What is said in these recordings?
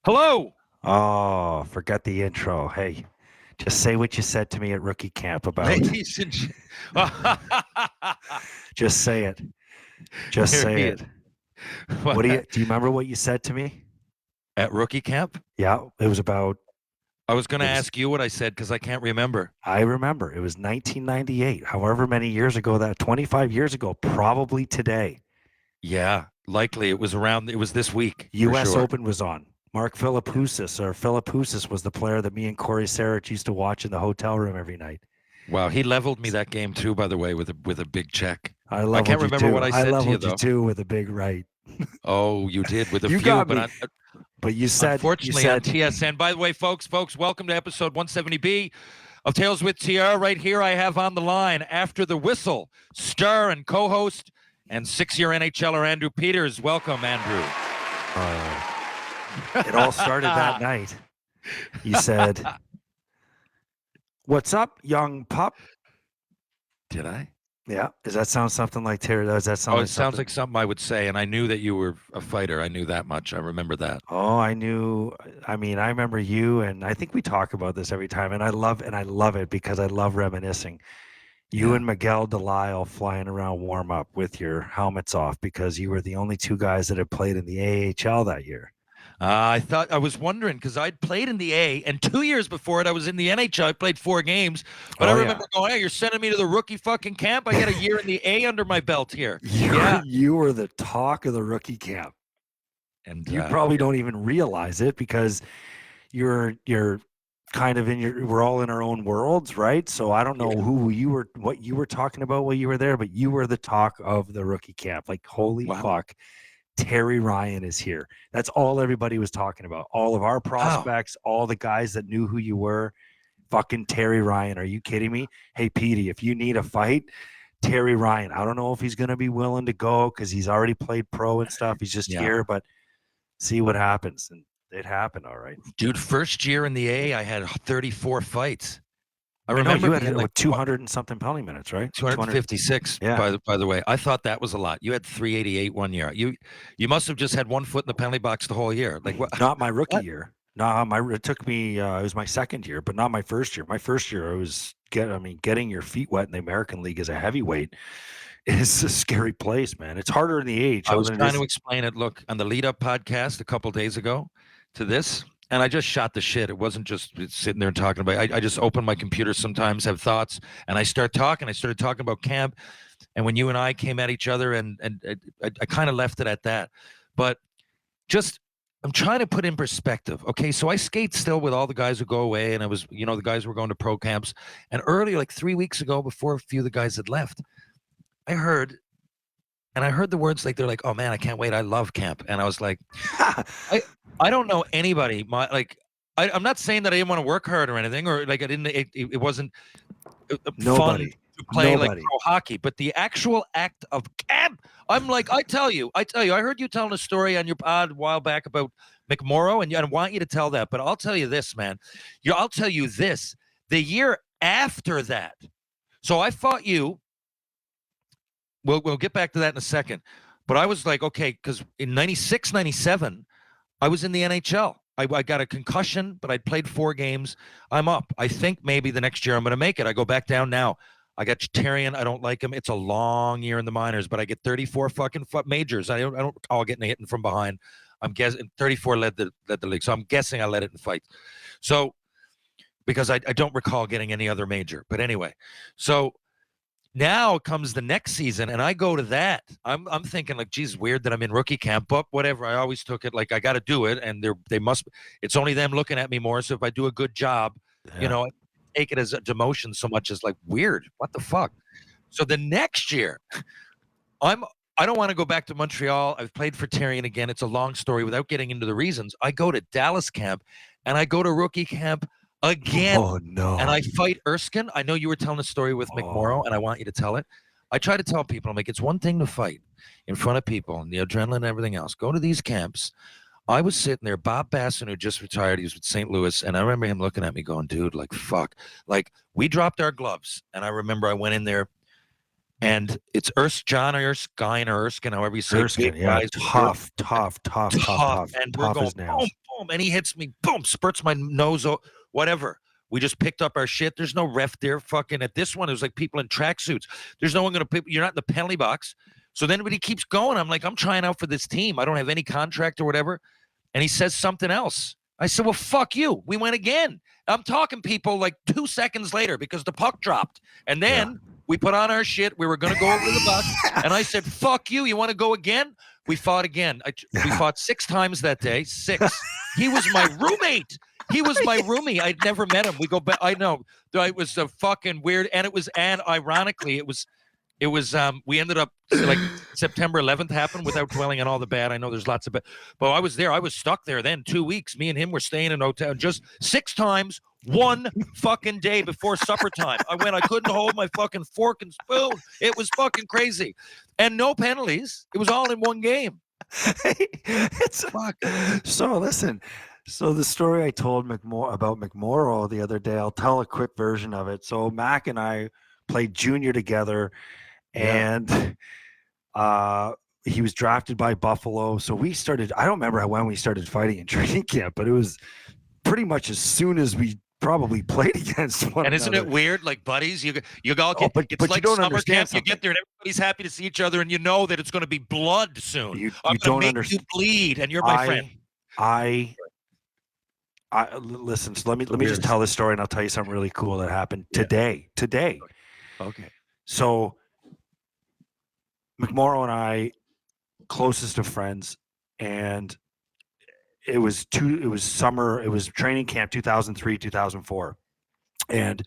Hello. Oh, forget the intro. Hey, just say what you said to me at rookie camp about. Ladies and Just say it. Just There say he it. is. Do you remember what you said to me? At rookie camp? Yeah, it was about I was going to it was ask you what I said because I can't remember. I remember. It was 1998. However many years ago that 25 years ago, probably today. Yeah, likely it was this week for US sure. Open was on. Mark Philippoussis was the player that me and Corey Sarich used to watch in the hotel room every night. Wow, he leveled me that game too, by the way, with a big check. I I can't leveled you remember too. what I I said to you leveled you though. too with a big right. Oh, you did with a You few, got but me. But you unfortunately on said TSN. By the way, folks, welcome to episode 170B of Tales with TR. Right here, I have on the line after the whistle, star and co-host and 6-year NHLer Andrew Peters. Welcome, Andrew. it all started that night. You said, "What's up, young pup?" Did I? Yeah. Does that sound something like Terry? Does that Oh, sound it like sounds something? like something I would say, and I knew that you were a fighter. I knew that much. I remember that. Oh, I knew. I mean, I remember you, and I think we talk about this every time, and I love it because I love reminiscing. You Yeah. and Miguel Delisle flying around warm up with your helmets off because you were the only two guys that had played in the AHL that year. I was wondering because I'd played in the A, and 2 years before it, I was in the NHL. I played 4 games, but I Oh yeah, remember going, "Hey, you're sending me to the rookie fucking camp. I got a year in the A under my belt here." you Yeah, you were the talk of the rookie camp. and You probably don't even realize it because you're kind of in your we're all in our own worlds, right? So I don't know yeah. what you were talking about while you were there, but you were the talk of the rookie camp. Like, holy Wow, fuck, Terry Ryan is here. That's all everybody was talking about. All of our wow. prospects, all the guys that knew who you were. Fucking Terry Ryan. Are you kidding me? Hey, Petey, if you need a fight, Terry Ryan. I don't know if he's going to be willing to go because he's already played pro and stuff. He's just Yeah, here, but see what happens. And it happened, all right. dude. First year in the A, I had 34 fights. I I know remember you had being like 200 and something penalty minutes, right? 200. 256. Yeah. By the way, I thought that was a lot. You had 388 one year. You must have just had one foot in the penalty box the whole year. Like what? Not my rookie What? year. No, it took me. It was my second year, but not my first year. My first year, getting your feet wet in the American League as a heavyweight is a scary place, man. It's harder in the I AHL was than it trying to is. explain it. Look, on the lead up podcast a couple days ago to this, and I just shot the shit. It wasn't just sitting there and talking about it. I just open my computer sometimes, have thoughts, and I start talking. I started talking about camp. And when you and I came at each other, and I kind of left it at that. But just I'm trying to put in perspective. Okay, so I skate still with all the guys who go away, and I was, the guys were going to pro camps. And earlier, like 3 weeks ago, before a few of the guys had left, I heard, and I heard the words like they're like, "Oh man, I can't wait! I love camp." And I was like, I I don't know anybody. I'm not saying that I didn't want to work hard or anything, or like I didn't. It wasn't fun Nobody. to play like Nobody. pro hockey, but the actual act of camp. I'm like, I tell you, I heard you telling a story on your pod a while back about McMorrow, and I want you to tell that. But I'll tell you this, man. I'll tell you this. The year after that, so I fought you. We'll get back to that in a second. But I was like, okay, because in 96, 97, I was in the NHL. I got a concussion, but I played 4 games. I'm up. I think maybe the next year I'm going to make it. I go back down now. I got Tarian. I don't like him. It's a long year in the minors, but I get 34 fucking majors. I don't recall getting a hitting from behind. I'm guessing 34 led the league, so I'm guessing I led it in fights. So because I don't recall getting any other major, but anyway, so now comes the next season, and I go to that. I'm thinking like, geez, weird that I'm in rookie camp, but whatever. I always took it like I got to do it, and they must. It's only them looking at me more. So if I do a good job, Yeah. I take it as a demotion so much as like weird. What the fuck? So the next year, I'm. I don't want to go back to Montreal. I've played for Tarian again. It's a long story without getting into the reasons. I go to Dallas camp, and I go to rookie camp again, Oh and no. I fight Erskine. I know you were telling a story with McMorrow, Oh. and I want you to tell it. I try to tell people, I'm like, it's one thing to fight in front of people and the adrenaline and everything else. Go to these camps. I was sitting there, Bob Basson, who just retired, he was with St. Louis, and I remember him looking at me going, dude, like, fuck. Like, we dropped our gloves, and I remember I went in there, and it's John Erskine or Erskine, however you say, big Erskine, yeah, guys, tough, tough, tough, tough, tough, tough, and we're tough going as boom, nails. boom, and he hits me, boom, spurts my nose, whatever. We just picked up our shit. There's no ref there. Fucking at this one, it was like people in tracksuits. There's no one going to. You're not in the penalty box. So then when he keeps going, I'm like, I'm trying out for this team. I don't have any contract or whatever. And he says something else. I said, well, fuck you. We went again. I'm talking people like 2 seconds later because the puck dropped. And then we put on our shit. We were going to go over to the bus. And I said, fuck you. You want to go again? We fought again. We fought 6 times that day. 6. He was my roommate. He was my roomie. I'd never met him. We go back. I know. It was a fucking weird. And ironically, it was we ended up like September 11th happened without dwelling on all the bad. I know there's lots of bad, but I was there. I was stuck there then 2 weeks. Me and him were staying in a hotel just 6 times, 1 fucking day before supper time. I couldn't hold my fucking fork and spoon. It was fucking crazy. And no penalties. It was all in one game. Fuck. So listen. So the story I told about McMorrow the other day, I'll tell a quick version of it. So Mac and I played junior together. And he was drafted by Buffalo. So we started, I don't remember when we started fighting in training camp, but it was pretty much as soon as we probably played against one And isn't another. it weird? Like buddies, you all get, but it's like you don't summer understand camp. something. You get there and everybody's happy to see each other, and you know that it's going to be blood soon. You I'm don't make understand. you bleed, and you're my friend. I listen. So let me just tell this story, and I'll tell you something really cool that happened today. Okay. So McMorrow and I, closest of friends, and it was summer. It was training camp 2003, 2004, and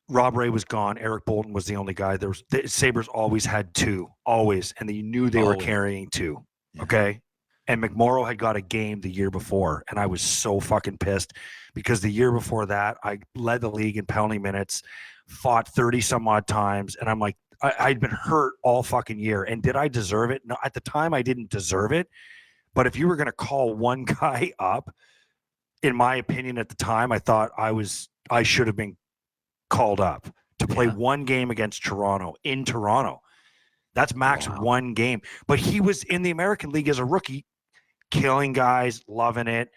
Rob Ray was gone. Eric Bolton was the only guy. The Sabres always had 2, always, and you knew they were carrying 2. Okay. And McMorrow had got a game the year before, and I was so fucking pissed because the year before that, I led the league in penalty minutes, fought 30 some odd times, and I'm like, I'd been hurt all fucking year. And did I deserve it? No, at the time, I didn't deserve it. But if you were going to call one guy up, in my opinion, at the time, I thought I should have been called up to play one game against Toronto in Toronto. That's max one game. But he was in the American League as a rookie, killing guys, loving it,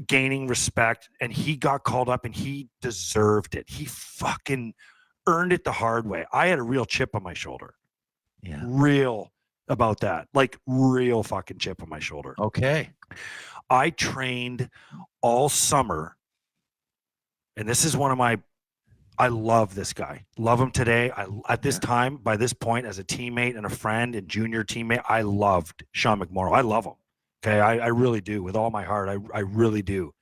gaining respect, and he got called up and he deserved it. He fucking earned it the hard way. I had a real chip on my shoulder. Yeah. Real about that. Like real fucking chip on my shoulder. Okay. I trained all summer, and this is one of my I love this guy. Love him today. At this time, by this point, as a teammate and a friend and junior teammate, I loved Sean McMorrow. I love him. Okay, I really do with all my heart. I really do.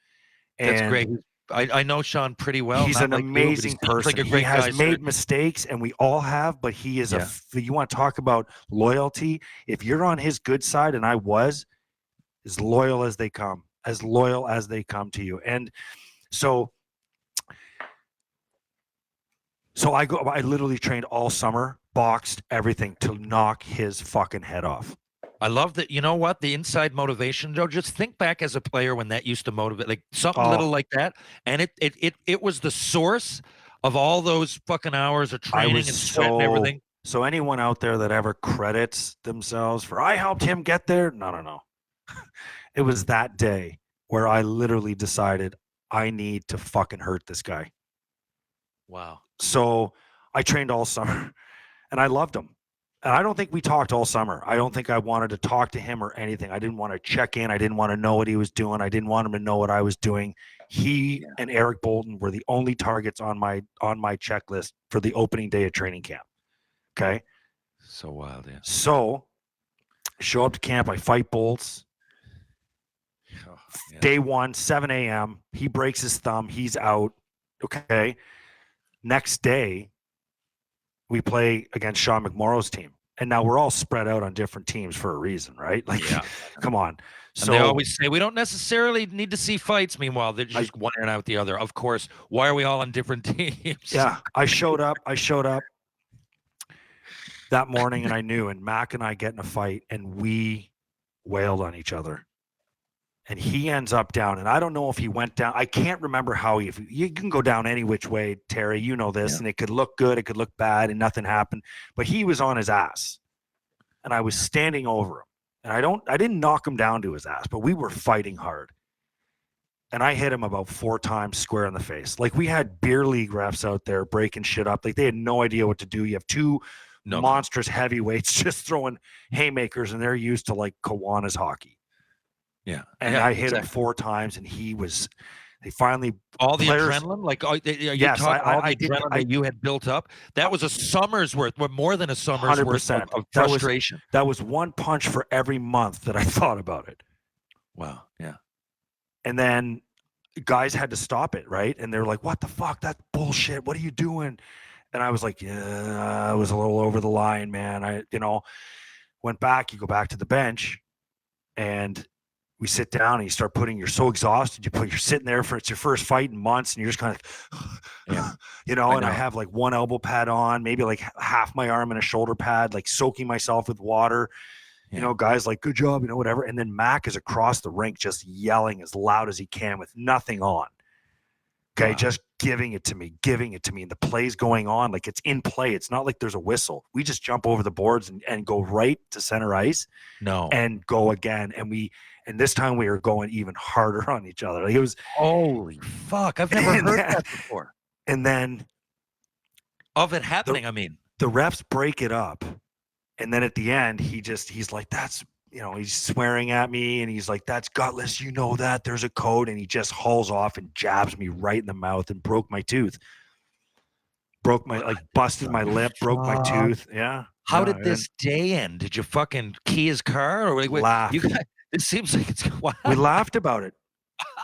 That's great. I know Sean pretty well. He's an amazing person. Like he has made mistakes, and we all have, but he is you want to talk about loyalty? If you're on his good side, and I was, as loyal as they come to you. And so I literally trained all summer, boxed everything to knock his fucking head off. I love that. You know what? The inside motivation, Joe. Just think back as a player when that used to motivate, like something little like that, and it was the source of all those fucking hours of training and sweat and everything. So anyone out there that ever credits themselves for I helped him get there, no. It was that day where I literally decided I need to fucking hurt this guy. Wow. So I trained all summer, and I loved him. And I don't think we talked all summer. I don't think I wanted to talk to him or anything. I didn't want to check in. I didn't want to know what he was doing. I didn't want him to know what I was doing. He and Eric Bolton were the only targets on my checklist for the opening day of training camp. Okay. So wild, yeah. So I show up to camp. I fight Bolts. Day 1, 7 a.m. He breaks his thumb. He's out. Okay. Next day, we play against Sean McMorrow's team. And now we're all spread out on different teams for a reason, right? Like, come on. So and they always say we don't necessarily need to see fights. Meanwhile, they're just one out the other. Of course, why are we all on different teams? Yeah, I showed up that morning, and I knew. And Mac and I get in a fight, and we wailed on each other. And he ends up down, and I don't know if he went down. I can't remember how you can go down any which way, Terry. You know this, and it could look good, it could look bad, and nothing happened. But he was on his ass, and I was standing over him, and I didn't knock him down to his ass, but we were fighting hard. and I hit him about 4 times square in the face. Like we had beer league refs out there breaking shit up. Like they had no idea what to do. You have 2 No. monstrous heavyweights just throwing haymakers, and they're used to like Kiwanis hockey. Yeah. And Yeah, I hit him exactly. 4 times, and they finally All the players. adrenaline, like are you Yes, talking all I the did. adrenaline that you had built up? That was a summer's worth, but more than a summer's worth 100%. of frustration. That was 1 punch for every month that I thought about it. Wow. Yeah. And then guys had to stop it, right? And they're like, "What the fuck? That's bullshit. What are you doing?" And I was like, "Yeah, I was a little over the line, man. Went back. You go back to the bench, and we sit down, and you start you're so exhausted. You're sitting there it's your first fight in months, and you're just kind of, Yeah. and I have like one elbow pad on, maybe like half my arm and a shoulder pad, like soaking myself with water. Yeah. Guys like, good job, whatever. And then Mac is across the rink just yelling as loud as he can with nothing on. Okay, Wow. just giving it to me. And the play's going on like it's in play. It's not like there's a whistle. We just jump over the boards and go right to center ice. No. And go again. And this time we were going even harder on each other. Like it was Holy fuck. I've never heard that before. And then of it happening, I mean. The refs break it up. And then at the end, he's like, that's, he's swearing at me. And he's like, that's gutless. That there's a code. And he just hauls off and jabs me right in the mouth and broke my tooth. Busted my lip, broke my tooth. Yeah. How did this day end? Did you fucking key his car? Or laugh? It seems like it's wild. We laughed about it.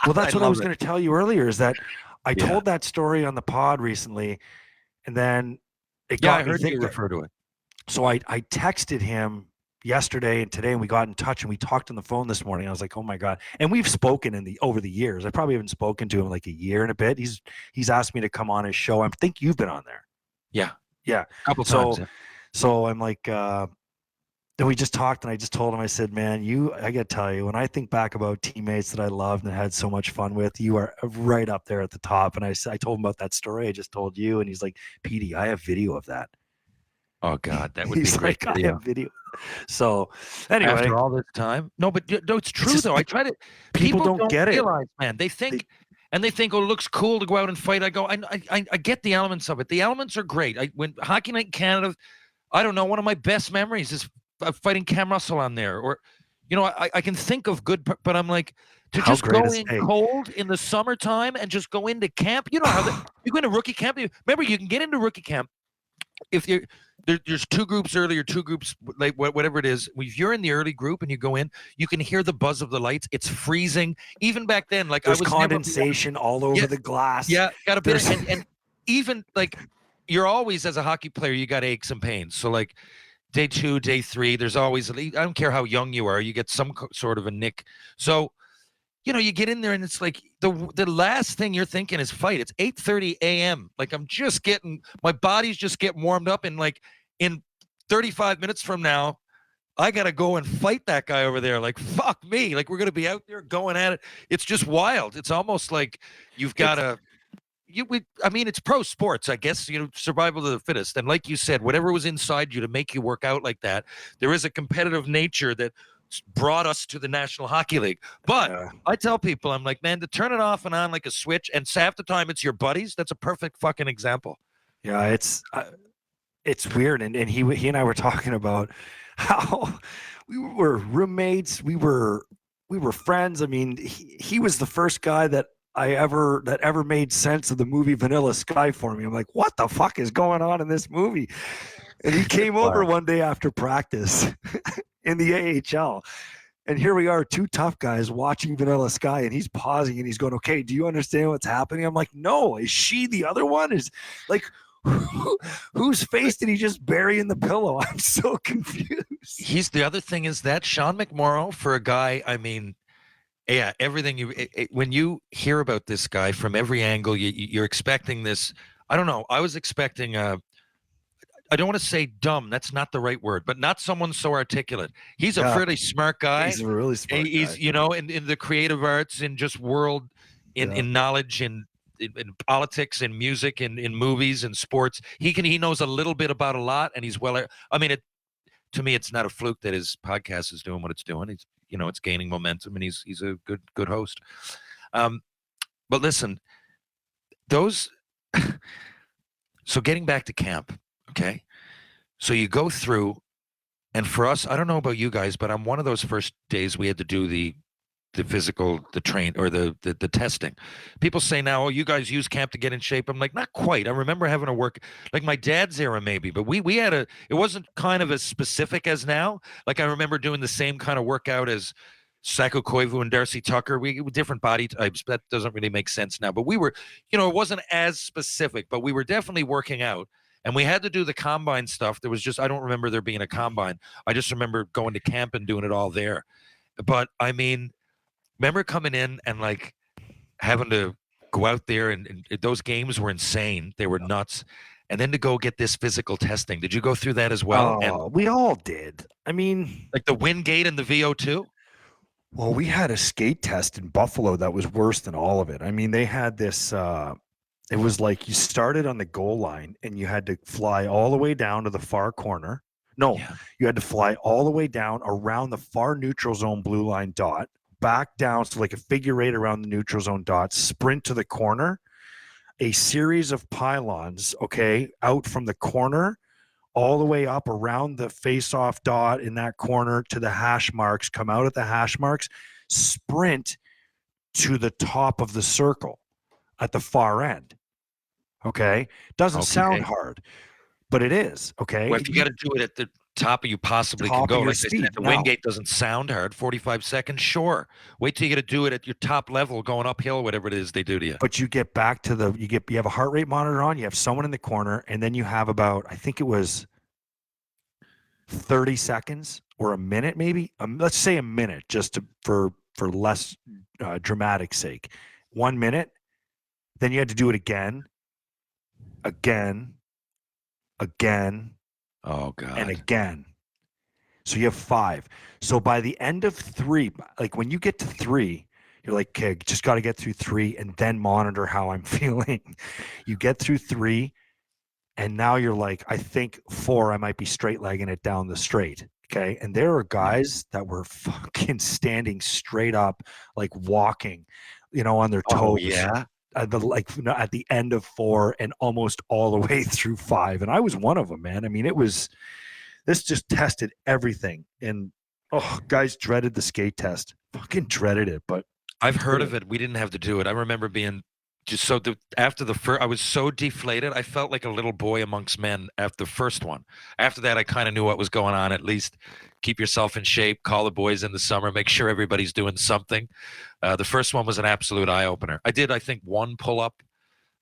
Well, that's what I was going to tell you earlier is that I told that story on the pod recently. And then it got me thinking. You refer to it. So I texted him yesterday and today, and we got in touch, and we talked on the phone this morning. I was like, oh my God. And we've spoken over the years. I probably haven't spoken to him like a year and a bit. He's asked me to come on his show. I think you've been on there. Yeah. Yeah. A couple times. So I'm like, and we just talked, and I just told him, I said, man, I got to tell you, when I think back about teammates that I loved and had so much fun with, you are right up there at the top. And I told him about that story I just told you. And he's like, Petey, I have video of that. Oh God, that would be great. Like, I have video. So anyway, after all this time, no, but it's true though. I try to. People don't get realize, it, man. They think, oh, it looks cool to go out and fight. I go, I get the elements of it. The elements are great. When Hockey Night in Canada, I don't know. One of my best memories is fighting Cam Russell on there, or, I can think of good, but I'm like, to just go in cold in the summertime and just go into camp. You know how you go into rookie camp. Remember, you can get into rookie camp if you're. There's 2 groups early or 2 groups late, whatever it is. If you're in the early group and you go in, you can hear the buzz of the lights. It's freezing. Even back then, like there's condensation all over the glass. Yeah, got a bit. And even like you're always, as a hockey player, you got aches and pains. So like day 2, day 3, there's always, I don't care how young you are, you get some sort of a nick. So, you get in there and it's like the last thing you're thinking is fight. It's 8:30 a.m. Like my body's just getting warmed up, and like in 35 minutes from now, I got to go and fight that guy over there. Like, fuck me. Like, we're going to be out there going at it. It's just wild. It's almost like you've got to, it's pro sports, I guess, survival of the fittest. And like you said, whatever was inside you to make you work out like that, there is a competitive nature that brought us to the National Hockey League. But I tell people, I'm like, man, to turn it off and on like a switch, and half the time it's your buddies, that's a perfect fucking example. Yeah, it's weird. And he and I were talking about how we were roommates. We were friends. I mean, he was the first guy that ever made sense of the movie Vanilla Sky for me. I'm like, what the fuck is going on in this movie? And he came over one day after practice in the AHL. And here we are, 2 tough guys watching Vanilla Sky, and he's pausing and he's going, okay, do you understand what's happening? I'm like, no, is she the other one? Is like, whose face did he just bury in the pillow? I'm so confused. The other thing is that Sean McMorrow, for a guy, I mean, yeah, everything when you hear about this guy from every angle, you're expecting this. I don't know. I was expecting I don't want to say dumb. That's not the right word, but not someone so articulate. He's a fairly smart guy. He's a really smart guy. He's, in the creative arts, in just world, in knowledge, in politics, in music, in movies, and sports. He knows a little bit about a lot, and he's well. I mean, to me, it's not a fluke that his podcast is doing what it's doing. He's, it's gaining momentum, and he's a good host. But listen, those. So getting back to camp, okay. So you go through, and for us, I don't know about you guys, but on one of those first days we had to do the physical, the train or the testing. People say now, oh, you guys use camp to get in shape. I'm like, not quite. I remember having to work like my dad's era, maybe, but we had a. It wasn't kind of as specific as now. Like I remember doing the same kind of workout as Sako Koivu and Darcy Tucker. We different body types. That doesn't really make sense now. But we were, it wasn't as specific, but we were definitely working out. And we had to do the combine stuff. There was just I don't remember there being a combine. I just remember going to camp and doing it all there. But I mean, remember coming in and like having to go out there and those games were insane. They were nuts. And then to go get this physical testing. Did you go through that as well? And Oh, we all did. I mean, like the wind gate and the VO2? well, we had a skate test in Buffalo that was worse than all of it. I mean, they had this it was like you started on the goal line and you had to fly all the way down to the far corner. No, Yeah. you had to fly all the way down around the far neutral zone blue line dot, back down so like a figure eight around the neutral zone dot, sprint to the corner, a series of pylons, okay, out from the corner all the way up around the face-off dot in that corner to the hash marks, come out at the hash marks, sprint to the top of the circle at the far end. Okay. Doesn't sound Okay. hard, but it is. Okay. Well, if you got to do it at the top of you possibly can Top go. of your Like I said, speed. the wind Now, gate doesn't sound hard. 45 seconds, sure. Wait till you got to do it at your top level, going uphill, whatever it is they do to you. but you get back to you have a heart rate monitor on, you have someone in the corner, and then you have about, I think it was 30 seconds or a minute, maybe. Let's say a minute, just for less dramatic sake. 1 minute. Then you had to do it again, again, again, Oh and God. again. So you have 5. So by the end of 3, like when you get to 3, you're like, okay, just got to get through 3 and then monitor how I'm feeling. You get through 3, and now you're like, I think 4, I might be straight legging it down the straight. Okay. And there are guys that were fucking standing straight up, like walking, on their Oh toes. yeah. At the end of 4 and almost all the way through 5. And I was one of them, man. I mean, this just tested everything. And guys dreaded the skate test. Fucking dreaded it. But I've heard of it. We didn't have to do it. I remember being just so after the first, I was so deflated. I felt like a little boy amongst men after the first one. After that, I kind of knew what was going on. At least keep yourself in shape. Call the boys in the summer. Make sure everybody's doing something. The first one was an absolute eye opener. I did, I think, one pull up.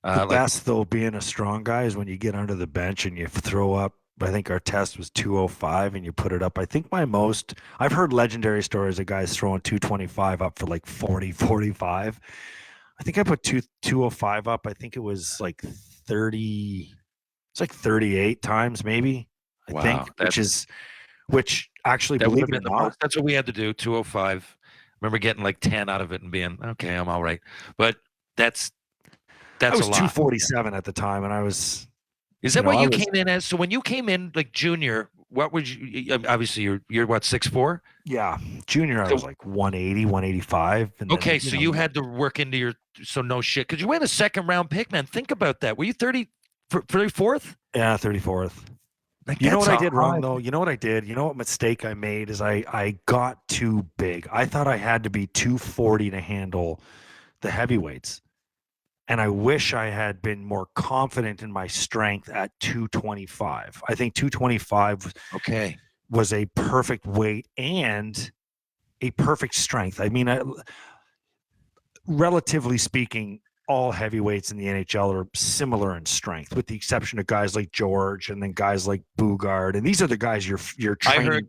the Like best, though, being a strong guy is when you get under the bench and you throw up. I think our test was 205 and you put it up. I think I've heard legendary stories of guys throwing 225 up for like 40, 45. I think I put 205 up. I think it was like 30, it's like 38 times maybe, I think, wow, which actually, that would believe have it or been the not, most. That's what we had to do. 205. Remember getting like 10 out of it and being okay. I'm all right. But that's I that's a was lot. 247 at the time, and I was, Is that what I you was, came in as? So when you came in like junior, what would you? Obviously, you're what 6'4". yeah, junior, I was So like 180, 185. And then, okay, so you had to work into your so no shit because you went a second round pick, man. Think about that. Were you 34th? yeah, 34th. Like You know that's what I a did wrong high. though? You know what I did? You know what mistake I made is I got too big. I thought I had to be 240 to handle the heavyweights. And I wish I had been more confident in my strength at 225. I think 225 Okay. was a perfect weight and a perfect strength. I mean, relatively speaking, all heavyweights in the NHL are similar in strength, with the exception of guys like George and then guys like Bugard. And these are the guys you're I heard, training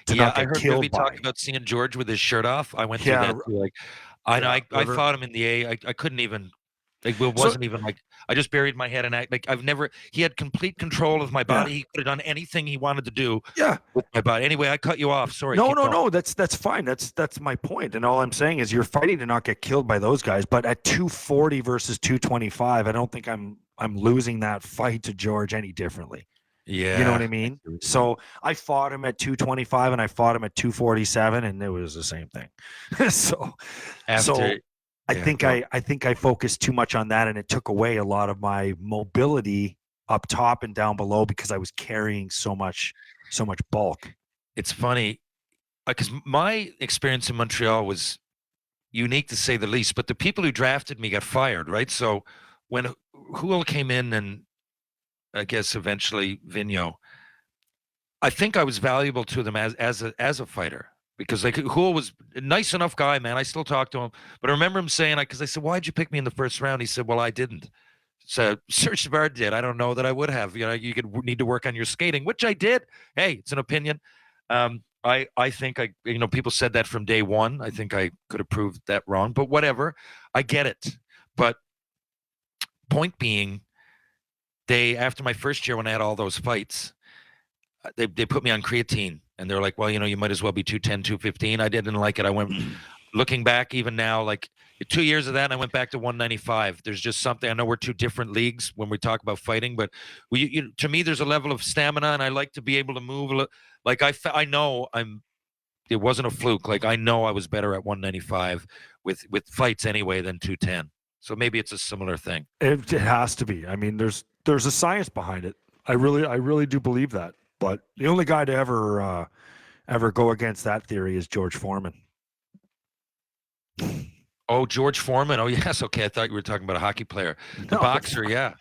to yeah, not I get heard Vivi killed talk by. about seeing George with his shirt off. I went through Yeah, that too. Like, I know yeah, I River. fought him in the A. I couldn't even. Like, it So wasn't even like I just buried my head and act like I've never. He had complete control of my yeah, body. He could have done anything he wanted to do yeah. with my body. Anyway, I cut you off. Sorry. No, Keep no, going. no. That's fine. That's my point. And all I'm saying is you're fighting to not get killed by those guys. But at 240 versus 225, I don't think I'm losing that fight to George any differently. You know what Yeah. I mean? So I fought him at 225 and I fought him at 247, and it was the same thing. so After Yeah, go. I think I focused too much on that, and it took away a lot of my mobility up top and down below because I was carrying so much bulk. It's funny because my experience in Montreal was unique to say the least. But the people who drafted me got fired, right? So when Houle came in, and I guess eventually Vigneault, I think I was valuable to them as a fighter because like Houle was a nice enough guy, man. I still talk to him, but I remember him saying, because I said, "Why'd you pick me in the first round?" He said, "Well, I didn't." So Serge Savard did. I don't know that I would have. You know, you could need to work on your skating, which I did. Hey, it's an opinion. I think people said that from day one. I think I could have proved that wrong, but whatever. I get it. But point being, they after my first year when I had all those fights, they put me on creatine, and they're like, well, you might as well be 210, 215. I didn't like it. I went looking back even now, like 2 years of that, and I went back to 195. There's just something. I know we're two different leagues when we talk about fighting, but to me, there's a level of stamina, and I like to be able to move. Like I know I'm. It wasn't a fluke. Like I know I was better at 195 with fights anyway than 210. So maybe it's a similar thing. It has to be. I mean, there's a science behind it. I really do believe that. But the only guy to ever go against that theory is George Foreman. Oh, George Foreman. Oh, yes. Okay, I thought you were talking about a hockey player, the boxer. Yeah.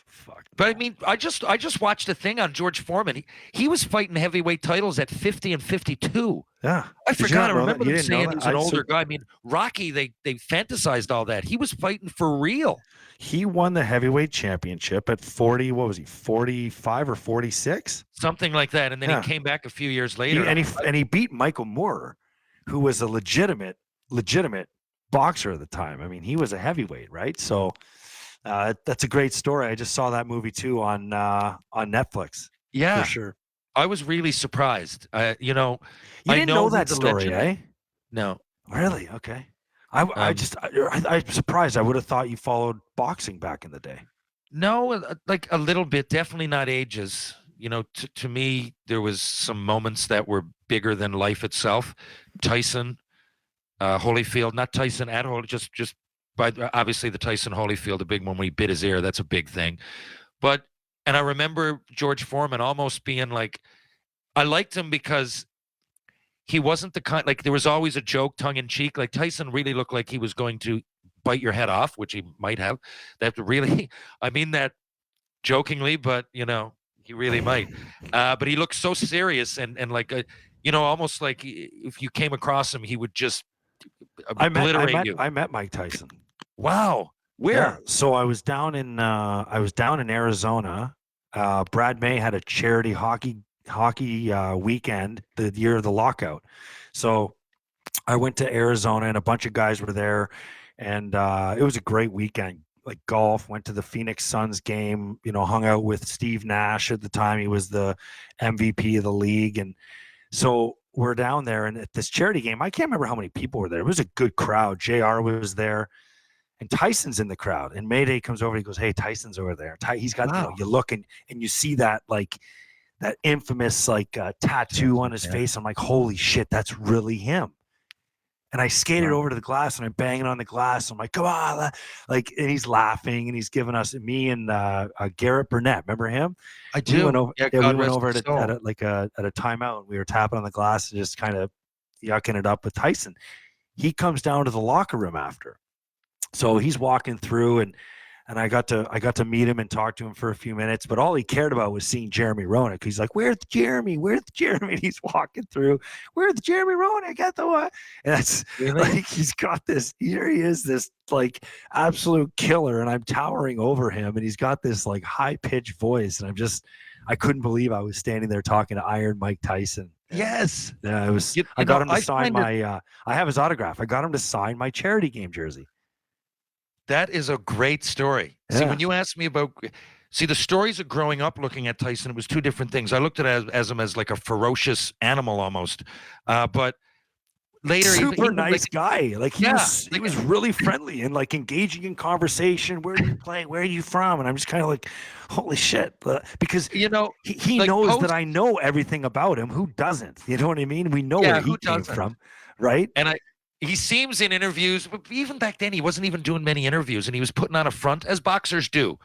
Fuck. But I mean, I just watched a thing on George Foreman. He was fighting heavyweight titles at 50 and 52. Yeah. I forgot. I remember them didn't know saying that? he was an older guy. I mean, Rocky, they fantasized all that. He was fighting for real. He won the heavyweight championship at 40. What was he? 45 or 46? Something like that. And then Yeah. he came back a few years later. And he beat Michael Moore, who was a legitimate boxer at the time. I mean, he was a heavyweight, right? So that's a great story. I just saw that movie too on Netflix. Yeah, for sure. I was really surprised. You I didn't know that the story, legend. eh? No. Really? Okay. I'm surprised. I would have thought you followed boxing back in the day. No, like a little bit, definitely not ages. To me, there was some moments that were bigger than life itself. Tyson, Holyfield, not Tyson at all, just by obviously the Tyson Holyfield, the big one when he bit his ear. That's a big thing. And I remember George Foreman almost being like, I liked him because he wasn't the kind, like there was always a joke tongue in cheek. Like Tyson really looked like he was going to bite your head off, which he might have. That really, I mean that jokingly, but he really might. But he looked so serious and like, almost like if you came across him, he would just obliterate you. I met Mike Tyson. Wow. Where? Yeah. So I was down in Arizona. Brad May had a charity hockey weekend the year of the lockout. So I went to Arizona and a bunch of guys were there, and it was a great weekend. Like golf, went to the Phoenix Suns game, hung out with Steve Nash at the time. He was the MVP of the league. And so we're down there, and at this charity game, I can't remember how many people were there. It was a good crowd. JR was there, and Tyson's in the crowd. And Mayday comes over. He goes, "Hey, Tyson's over there." He's got, wow. You look and you see that that infamous tattoo on his face. I'm like, holy shit, that's really him. And I skated over to the glass and I'm banging on the glass. I'm like, come on. And he's laughing and he's giving us, me and Garrett Burnett. Remember him? I do. We went over, yeah, we went over at a timeout and we were tapping on the glass and just kind of yucking it up with Tyson. He comes down to the locker room after. So he's walking through and I got to meet him and talk to him for a few minutes, but all he cared about was seeing Jeremy Roenick. He's like, "Where's the Jeremy? Where's the Jeremy?" And he's walking through, "Where's the Jeremy Roenick? Got the what?" And that's like, he's got this. Here he is, this like absolute killer, and I'm towering over him, and he's got this like high pitched voice, and I couldn't believe I was standing there talking to Iron Mike Tyson. Yes. Yeah, it was. I got him to sign my. I have his autograph. I got him to sign my charity game jersey. That is a great story. Yeah. See, when you asked me about, the stories of growing up looking at Tyson, it was two different things. I looked at it as him as like a ferocious animal almost, but later, super nice guy. Like he was really friendly and like engaging in conversation. Where are you playing? Where are you from? And I'm just kind of like, holy shit, because he like knows that I know everything about him. Who doesn't? You know what I mean? We know where he came from, right? And He seems in interviews, but even back then, he wasn't even doing many interviews, and he was putting on a front as boxers do.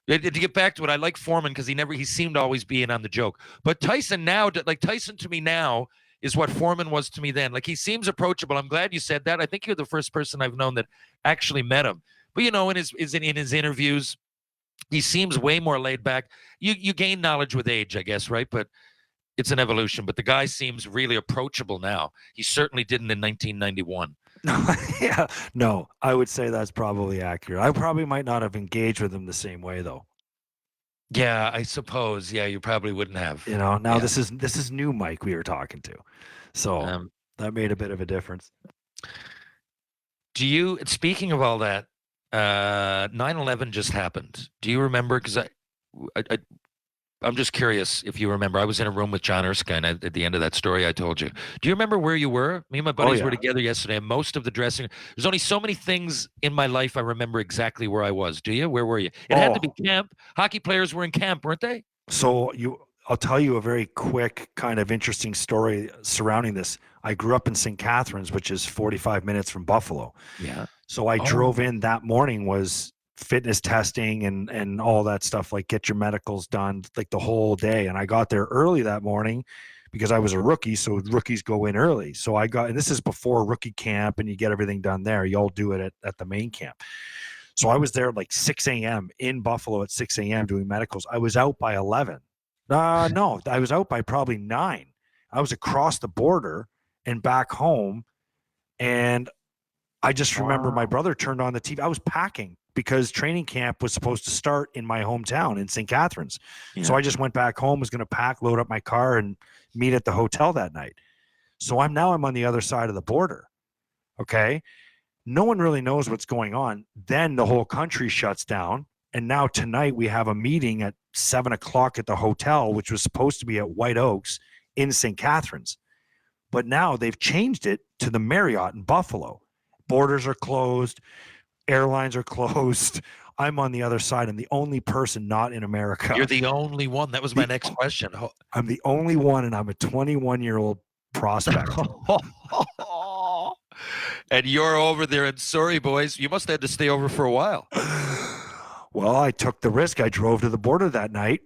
To get back to it, I like Foreman because he seemed to always be in on the joke. But Tyson now, like Tyson to me now is what Foreman was to me then. Like he seems approachable. I'm glad you said that. I think you're the first person I've known that actually met him. But in his interviews, he seems way more laid back. You gain knowledge with age, I guess, right? But it's an evolution. But the guy seems really approachable now. He certainly didn't in 1991. Yeah, no, I would say that's probably accurate. I probably might not have engaged with him the same way though. Yeah, I suppose. Yeah, you probably wouldn't have. Now Yeah. this is new Mike we were talking to, so that made a bit of a difference. Speaking of all that, 9/11 just happened. Do you remember? Because I'm just curious if you remember. I was in a room with John Erskine at the end of that story I told you. Do you remember where you were? Me and my buddies were together yesterday, and most of the dressing. There's only so many things in my life I remember exactly where I was. Do you? Where were you? It had to be camp. Hockey players were in camp, weren't they? So I'll tell you a very quick, kind of interesting story surrounding this. I grew up in St. Catharines, which is 45 minutes from Buffalo. Yeah. So I drove in that morning, was fitness testing and all that stuff, like get your medicals done, like the whole day. And I got there early that morning because I was a rookie. So rookies go in early. So and this is before rookie camp and you get everything done there. You all do it at the main camp. So I was there like 6 a.m. in Buffalo at 6 a.m. doing medicals. I was out by 11. No, I was out by probably 9. I was across the border and back home. And I just remember my brother turned on the TV. I was packing because training camp was supposed to start in my hometown in St. Catharines. Yeah. So I just went back home, was going to pack, load up my car, and meet at the hotel that night. So I'm on the other side of the border. Okay. No one really knows what's going on. Then the whole country shuts down. And now tonight we have a meeting at 7:00 at the hotel, which was supposed to be at White Oaks in St. Catharines. But now they've changed it to the Marriott in Buffalo. Borders are closed. Airlines are closed. I'm on the other side. I'm the only person not in America. You're the only one. That was my next question. I'm the only one, and I'm a 21-year-old prospect. And you're over there in Surrey, boys. You must have had to stay over for a while. Well, I took the risk. I drove to the border that night,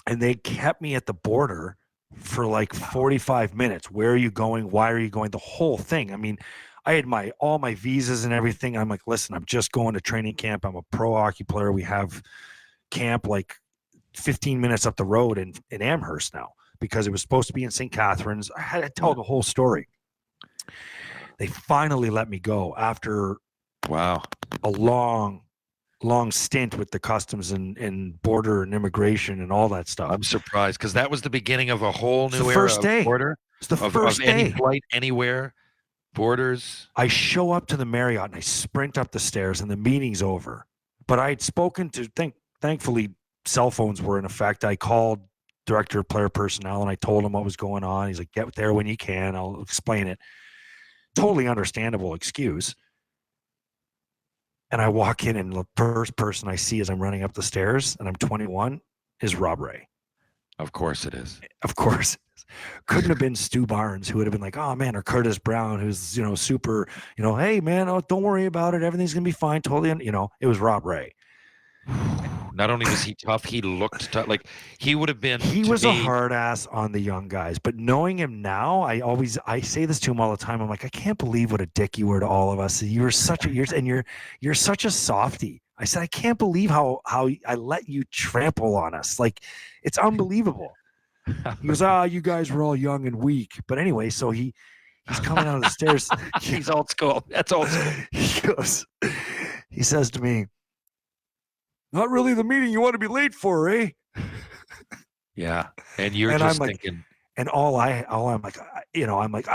and they kept me at the border for like 45 minutes. Where are you going? Why are you going? The whole thing. I mean, I had all my visas and everything. I'm like, listen, I'm just going to training camp. I'm a pro hockey player. We have camp like 15 minutes up the road in Amherst now because it was supposed to be in St. Catharines. I had to tell the whole story. They finally let me go after a long stint with the customs and border and immigration and all that stuff. I'm surprised because that was the beginning of a whole new era of border. It's the first day. Any flight anywhere. Borders. I show up to the Marriott and I sprint up the stairs and the meeting's over. But I had spoken to, thankfully, cell phones were in effect. I called director of player personnel and I told him what was going on. He's like, get there when you can. I'll explain it. Totally understandable excuse. And I walk in and the first person I see as I'm running up the stairs and I'm 21 is Rob Ray. Of course it is. Of course. Couldn't have been Stu Barnes, who would have been like, oh man, or Curtis Brown, who's, super, hey man, don't worry about it. Everything's going to be fine. Totally. It was Rob Ray. Not only was he tough, he looked tough. Like he would have been. He was a hard ass on the young guys, but knowing him now, I say this to him all the time. I'm like, I can't believe what a dick you were to all of us. You're such a softie. I said, I can't believe how I let you trample on us. Like, it's unbelievable. He goes, you guys were all young and weak. But anyway, so he's coming down the stairs. He's old school. That's old school. He says to me, not really the meeting you want to be late for, eh? Yeah. And you're just thinking. And I'm like,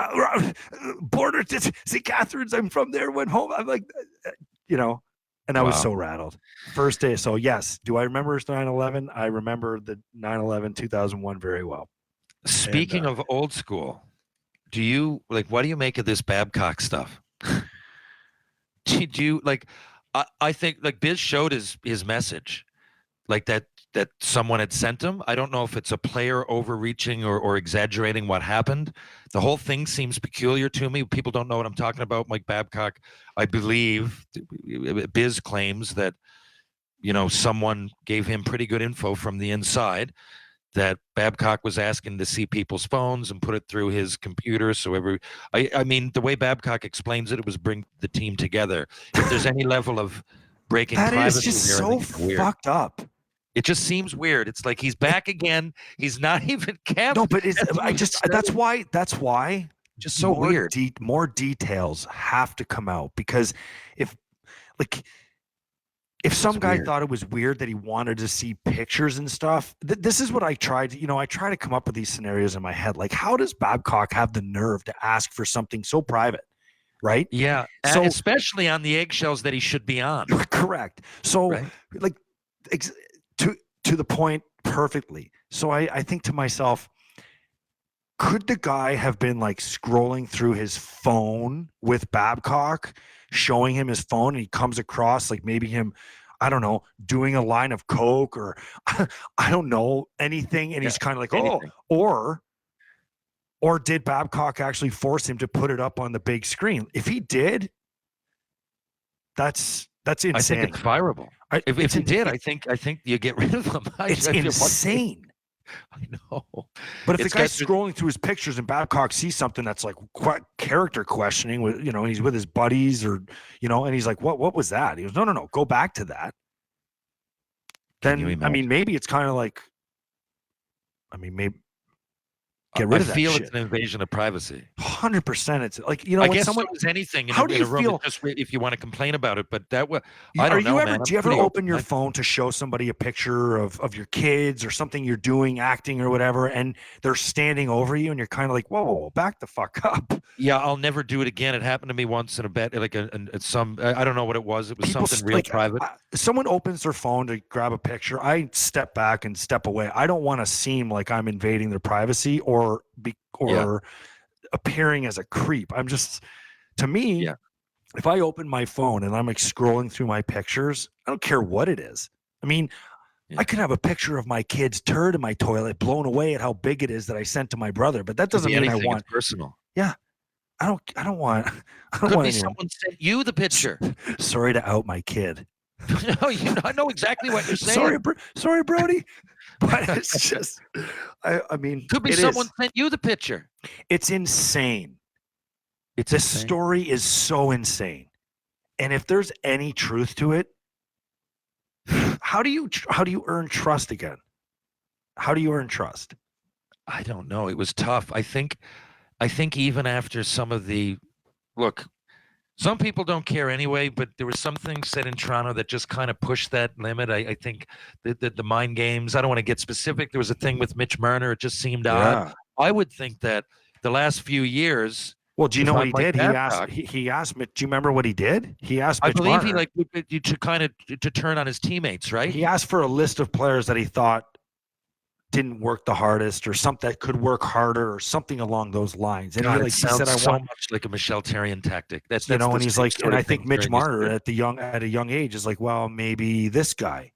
border to St. Catharines. I'm from there, went home. I'm like, and I was so rattled. First day. So yes, do I remember 9/11? I remember the 9/11 2001 very well. Speaking of old school, what do you make of this Babcock stuff? I think like Biz showed his message, like that that someone had sent him. I don't know if it's a player overreaching or exaggerating what happened. The whole thing seems peculiar to me. People don't know what I'm talking about. Mike Babcock, I believe, Biz claims that someone gave him pretty good info from the inside that Babcock was asking to see people's phones and put it through his computer. So I mean, the way Babcock explains it, it was bring the team together. If there's any level of breaking That is privacy just there, I so think it's weird. fucked up. It just seems weird. It's like he's back again. He's not even kept. No, but that's why Just so weird. More details have to come out, because if some guy thought it was weird that he wanted to see pictures and stuff, this is what I tried. I try to come up with these scenarios in my head. Like, how does Babcock have the nerve to ask for something so private? Right? Yeah. So, especially on the eggshells that he should be on. Correct. So, right? To the point perfectly. So I think to myself, could the guy have been like scrolling through his phone with Babcock, showing him his phone, and he comes across like maybe him, I don't know, doing a line of coke or I don't know, anything, and he's kind of like, anything. Or did Babcock actually force him to put it up on the big screen? If he did, that's insane. I think it's fireable. If he did, I think you get rid of him. It's insane. I know. But if the guy's scrolling through his pictures and Babcock sees something that's like character questioning, with and he's with his buddies, or and he's like, what was that? He goes, no, go back to that. Then I mean, maybe it's kind of like, maybe get rid of that shit. It's an invasion of privacy. 100%. It's like, I guess someone was anything. How do you feel? Just if you want to complain about it, but that was. I don't know, man. Do you ever open your phone to show somebody a picture of your kids or something you're doing, acting or whatever, and they're standing over you, and you're kind of like, whoa, back the fuck up? Yeah, I'll never do it again. It happened to me once in a bet, like I don't know what it was. It was something real private. Someone opens their phone to grab a picture. I step back and step away. I don't want to seem like I'm invading their privacy or appearing as a creep. I'm just, to me, if I open my phone and I'm like scrolling through my pictures, I don't care what it is. I mean, I could have a picture of my kid's turd in my toilet, blown away at how big it is, that I sent to my brother, but that doesn't mean I want. It's personal. Yeah. I don't want. Could be someone sent you the picture. Sorry to out my kid. No, I know exactly what you're saying. Sorry, Brody. But it's just, I mean, could be someone sent you the picture. It's insane. This story is so insane, and if there's any truth to it, how do you earn trust again? How do you earn trust? I don't know. It was tough. I think even after some of some people don't care anyway, but there were some things said in Toronto that just kind of pushed that limit. I think the mind games, I don't want to get specific. There was a thing with Mitch Marner. It just seemed odd. I would think that the last few years. Well, do you know what he did? He asked Mitch. Do you remember what he did? He asked Mitch Marner. He to turn on his teammates, right? He asked for a list of players that he thought didn't work the hardest, or something that could work harder, or something along those lines. And God, he said, I want much like a Michel Therrien tactic. That's and he's like, and I think Mitch Marner at a young age is like, well, maybe this guy.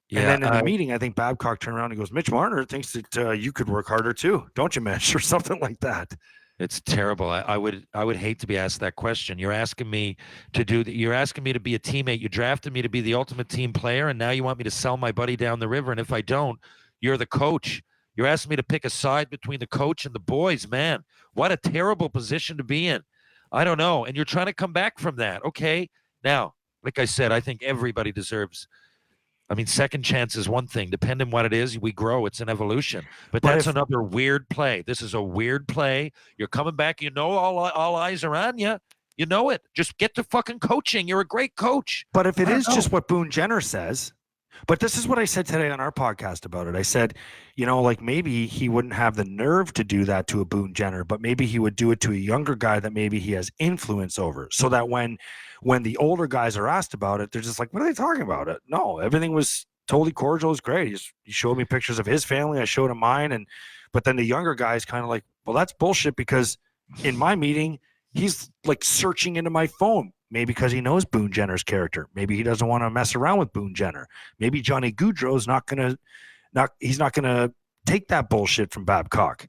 Yeah, and then in the meeting, I think Babcock turned around and goes, Mitch Marner thinks that you could work harder too, don't you, Mitch, or something like that. It's terrible. I would hate to be asked that question. You're asking me to do that. You're asking me to be a teammate. You drafted me to be the ultimate team player, and now you want me to sell my buddy down the river. And if I don't, you're the coach. You're asking me to pick a side between the coach and the boys. Man, what a terrible position to be in. I don't know. And you're trying to come back from that. Okay. Now, like I said, I think everybody deserves. I mean, second chance is one thing. Depending on what it is, we grow. It's an evolution. But that's another weird play. This is a weird play. You're coming back. You know all eyes are on you. You know it. Just get to fucking coaching. You're a great coach. But if it is just what Boone Jenner says, but this is what I said today on our podcast about it. I said, like maybe he wouldn't have the nerve to do that to a Boone Jenner, but maybe he would do it to a younger guy that maybe he has influence over, so that when the older guys are asked about it, they're just like, what are they talking about? It? No, everything was totally cordial. It was great. He showed me pictures of his family. I showed him mine. But then the younger guy's kind of like, well, that's bullshit, because in my meeting, he's like searching into my phone, Maybe because he knows Boone Jenner's character. Maybe he doesn't want to mess around with Boone Jenner. Maybe Johnny Gaudreau's he's not gonna take that bullshit from Babcock.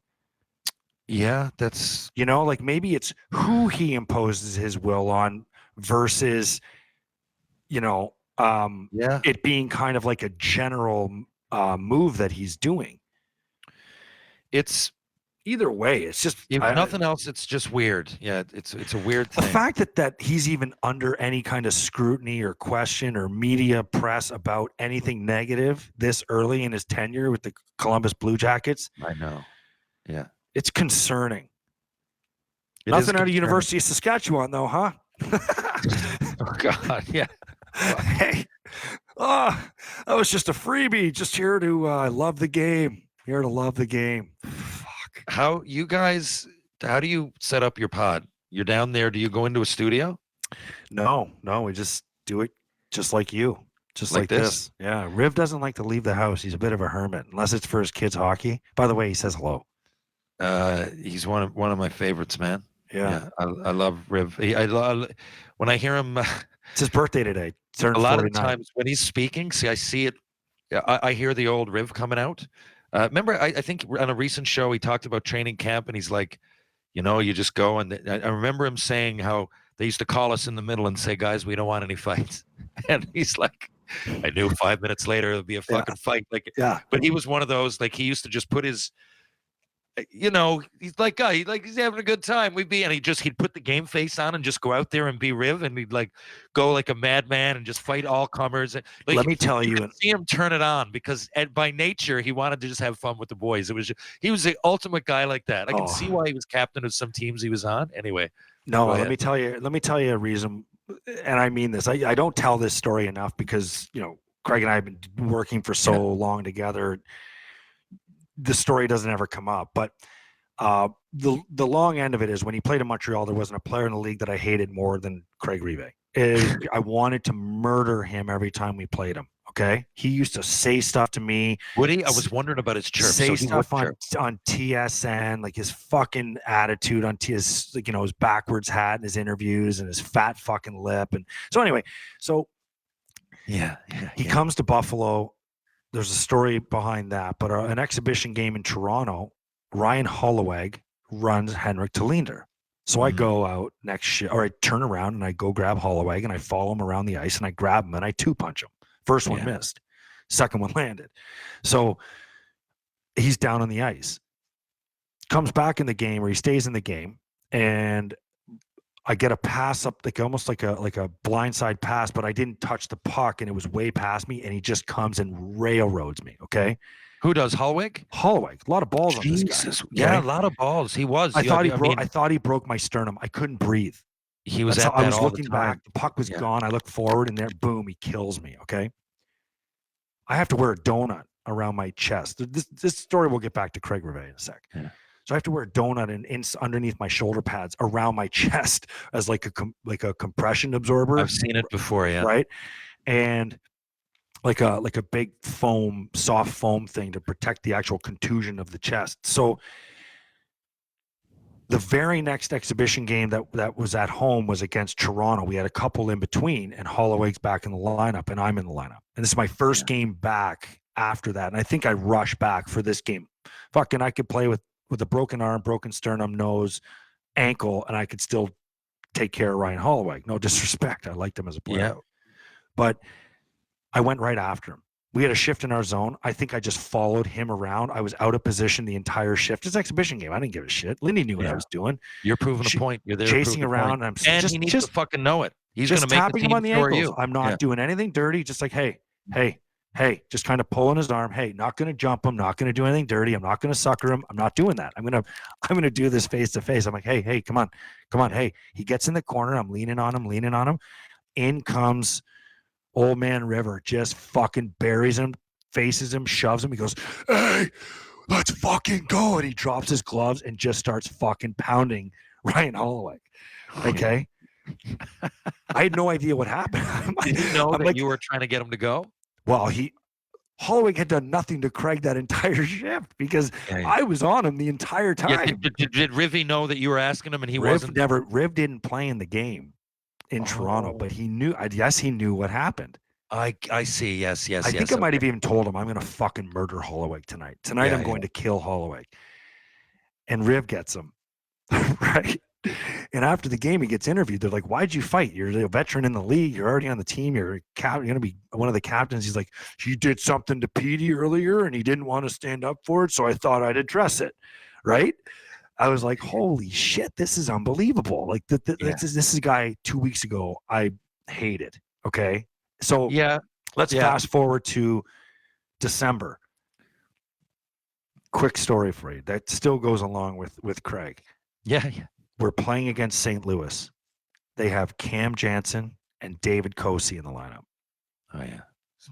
Yeah, that's Like maybe it's who he imposes his will on versus, yeah. it being kind of like a general move that he's doing. It's Either way, it's just if nothing else, it's just weird. Yeah, it's a weird the thing. fact that he's even under any kind of scrutiny or question or media press about anything negative this early in his tenure with the Columbus Blue Jackets. I know. Yeah. It's concerning. It Nothing is out of concerning. University of Saskatchewan, though, huh? Oh God, yeah. Hey, that was just a freebie. Just here to love the game. Here to love the game. Fuck. How do you set up your pod? You're down there. Do you go into a studio? No, we just do it just like you. Just Like like this? this. Yeah. Riv doesn't like to leave the house. He's a bit of a hermit, unless it's for his kids' hockey. By the way, he says hello. He's one of my favorites, man. Yeah. I love Riv. When I hear him. It's his birthday today. Turned A lot 49. of the times when he's speaking, I see it. I hear the old Riv coming out. Remember, I think on a recent show he talked about training camp, and he's like, you just go. And I remember him saying how they used to call us in the middle and say, "Guys, we don't want any fights," and he's like, "I knew 5 minutes later there'll be a fucking fight." Like, Yeah. but he was one of those. Like he used to just put his. He's like, he's having a good time. He'd put the game face on and just go out there and be Riv, and he'd like go like a madman and just fight all comers. And like, Let me tell you, could see him turn it on because by nature he wanted to just have fun with the boys. He was the ultimate guy like that. I can see why he was captain of some teams he was on. Anyway, no, let me tell you a reason, and I mean this. I don't tell this story enough because Craig and I have been working for so long together. The story doesn't ever come up, but the long end of it is when he played in Montreal, there wasn't a player in the league that I hated more than Craig Rive. I wanted to murder him every time we played him. Okay, he used to say stuff to me. Would he? I was wondering about his chirp. Say stuff on TSN, like his fucking attitude on his his backwards hat in his interviews and his fat fucking lip. And so anyway, he comes to Buffalo. There's a story behind that, but an exhibition game in Toronto, Ryan Holloweg runs Henrik Tallinder. So I go out next shift, or I turn around and I go grab Holloweg and I follow him around the ice and I grab him and I two-punch him. First one missed, second one landed. So he's down on the ice. Comes back in the game, or he stays in the game, and I get a pass up, like almost like a blindside pass, but I didn't touch the puck, and it was way past me, and he just comes and railroads me. Okay, who does Holloweg? Holloweg, a lot of balls on this guy. Yeah, a lot of balls. He was. I thought he broke my sternum. I couldn't breathe. He was. I was looking back. The puck was gone. I looked forward, and there, boom, he kills me. Okay, I have to wear a donut around my chest. This story we'll get back to Craig Rive in a sec. Yeah. So I have to wear a donut and underneath my shoulder pads around my chest as like a compression absorber. I've seen it before, yeah. Right, and like a big soft foam thing to protect the actual contusion of the chest. So the very next exhibition game that was at home was against Toronto. We had a couple in between, and Holloweg's back in the lineup, and I'm in the lineup. And this is my first game back after that, and I think I rushed back for this game. Fucking, I could play with a broken arm, broken sternum, nose, ankle, and I could still take care of Ryan Holloweg. No disrespect. I liked him as a player. Yeah. But I went right after him. We had a shift in our zone. I think I just followed him around. I was out of position the entire shift. It's an exhibition game. I didn't give a shit. Lindy knew what I was doing. You're proving a point. You're there chasing around. And he needs to fucking know it. He's going to make tapping the team him on the for ankles. you. I'm not doing anything dirty. Just like, hey, just kind of pulling his arm. Hey, not going to jump him. Not going to do anything dirty. I'm not going to sucker him. I'm not doing that. I'm going to do this face to face. I'm like, hey, come on. Hey, he gets in the corner. I'm leaning on him. In comes old man River, just fucking buries him, faces him, shoves him. He goes, hey, let's fucking go. And he drops his gloves and just starts fucking pounding Ryan Holloweg. Okay. I had no idea what happened. Did you know that you were trying to get him to go? Well, Holloweg had done nothing to Craig that entire shift because I was on him the entire time. Yeah, did Rivy know that you were asking him and he wasn't? Riv didn't play in the game. in Toronto, but he knew. I guess he knew what happened. I see. Yes. I think I might have even told him, I'm going to fucking murder Holloway tonight. Tonight, I'm going to kill Holloway. And Riv gets him, right? And after the game, he gets interviewed. They're like, why'd you fight? You're a veteran in the league. You're already on the team. You're going to be one of the captains. He's like, he did something to Petey earlier, and he didn't want to stand up for it, so I thought I'd address it, right? I was like, holy shit, this is unbelievable. Like, this is a guy 2 weeks ago I hated, okay? So let's fast forward to December. Quick story for you. That still goes along with Craig. Yeah. We're playing against St. Louis. They have Cam Jansen and David Cossey in the lineup. Oh, yeah.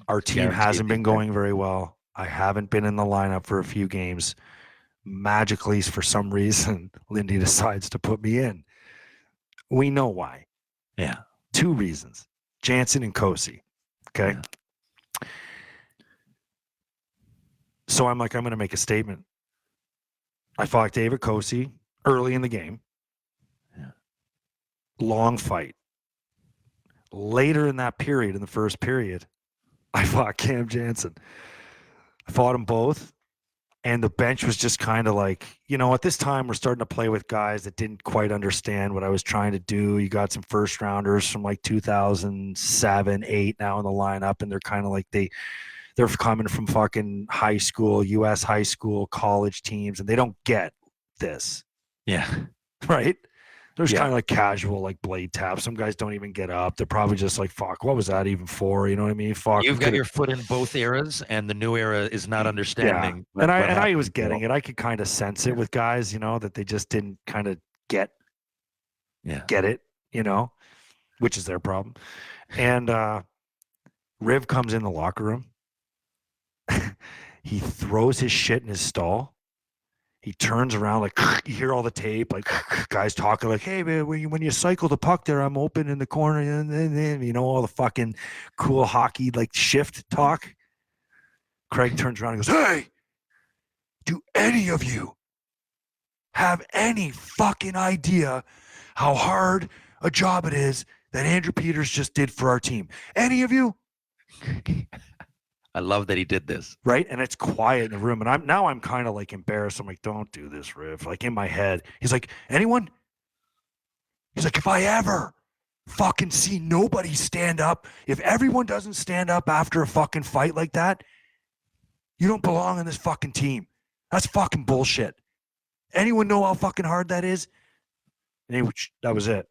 Our team hasn't been going very well. I haven't been in the lineup for a few games. Magically, for some reason, Lindy decides to put me in. We know why. Yeah. 2 reasons. Jansen and Cossey. Okay. Yeah. So I'm like, I'm going to make a statement. I fought David Cossey early in the game. Yeah. Long fight. Later in that period, in the first period, I fought Cam Jansen. I fought them both. And the bench was just kind of like, at this time we're starting to play with guys that didn't quite understand what I was trying to do. You got some first rounders from like 2007, 8 now in the lineup. And they're kind of like, they're coming from fucking high school, US high school, college teams, and they don't get this. Yeah. Right? There's kind of like casual, like blade taps. Some guys don't even get up. They're probably just like, fuck, what was that even for? You know what I mean? Fuck. You've got your foot in both eras, and the new era is not understanding. Yeah. And I was getting it. I could kind of sense it with guys, that they just didn't kind of get it, which is their problem. And Riv comes in the locker room. He throws his shit in his stall. He turns around, like, you hear all the tape, like, guys talking, like, hey, man, when you cycle the puck there, I'm open in the corner, and then, all the fucking cool hockey, like, shift talk. Craig turns around and goes, hey, do any of you have any fucking idea how hard a job it is that Andrew Peters just did for our team? Any of you? I love that he did this. Right? And it's quiet in the room. And I'm kind of like embarrassed. I'm like, don't do this, Riv. Like in my head. He's like, anyone? He's like, if I ever fucking see nobody stand up, if everyone doesn't stand up after a fucking fight like that, you don't belong on this fucking team. That's fucking bullshit. Anyone know how fucking hard that is? And that was it.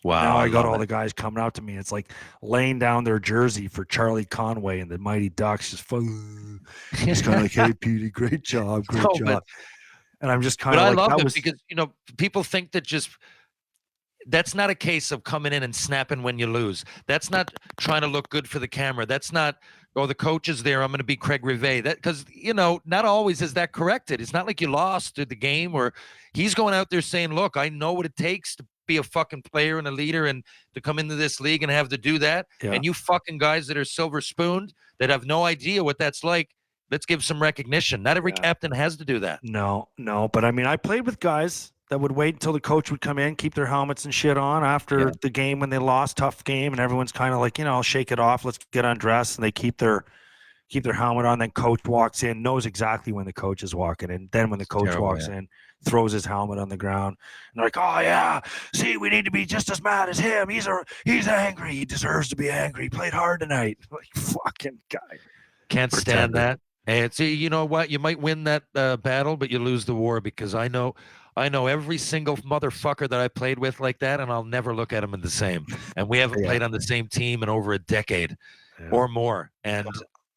Wow. Now I got all the guys coming out to me. It's like laying down their jersey for Charlie Conway and the Mighty Ducks. Just kind of like, hey, Petey, great job. And I'm just kind of like, I love it because, people think that that's not a case of coming in and snapping when you lose. That's not trying to look good for the camera. That's not, the coach is there, I'm going to be Craig Rivet. Because, not always is that corrected. It's not like you lost the game, or he's going out there saying, look, I know what it takes to be a fucking player and a leader and to come into this league and have to do that. Yeah. And you fucking guys that are silver spooned that have no idea what that's like, let's give some recognition. Not every captain has to do that. No. But I mean, I played with guys that would wait until the coach would come in, keep their helmets and shit on after the game when they lost, tough game, and everyone's kind of like, shake it off, let's get undressed, and they keep their helmet on. Then coach walks in, knows exactly when the coach is walking in. Then when the coach walks in, throws his helmet on the ground, and they're like, oh yeah, see, we need to be just as mad as him. He's angry. He deserves to be angry. He played hard tonight. Like, fucking guy. Can't stand that. And see, you know what? You might win that battle, but you lose the war, because I know every single motherfucker that I played with like that, and I'll never look at him in the same. And we haven't played on the same team in over a decade or more. And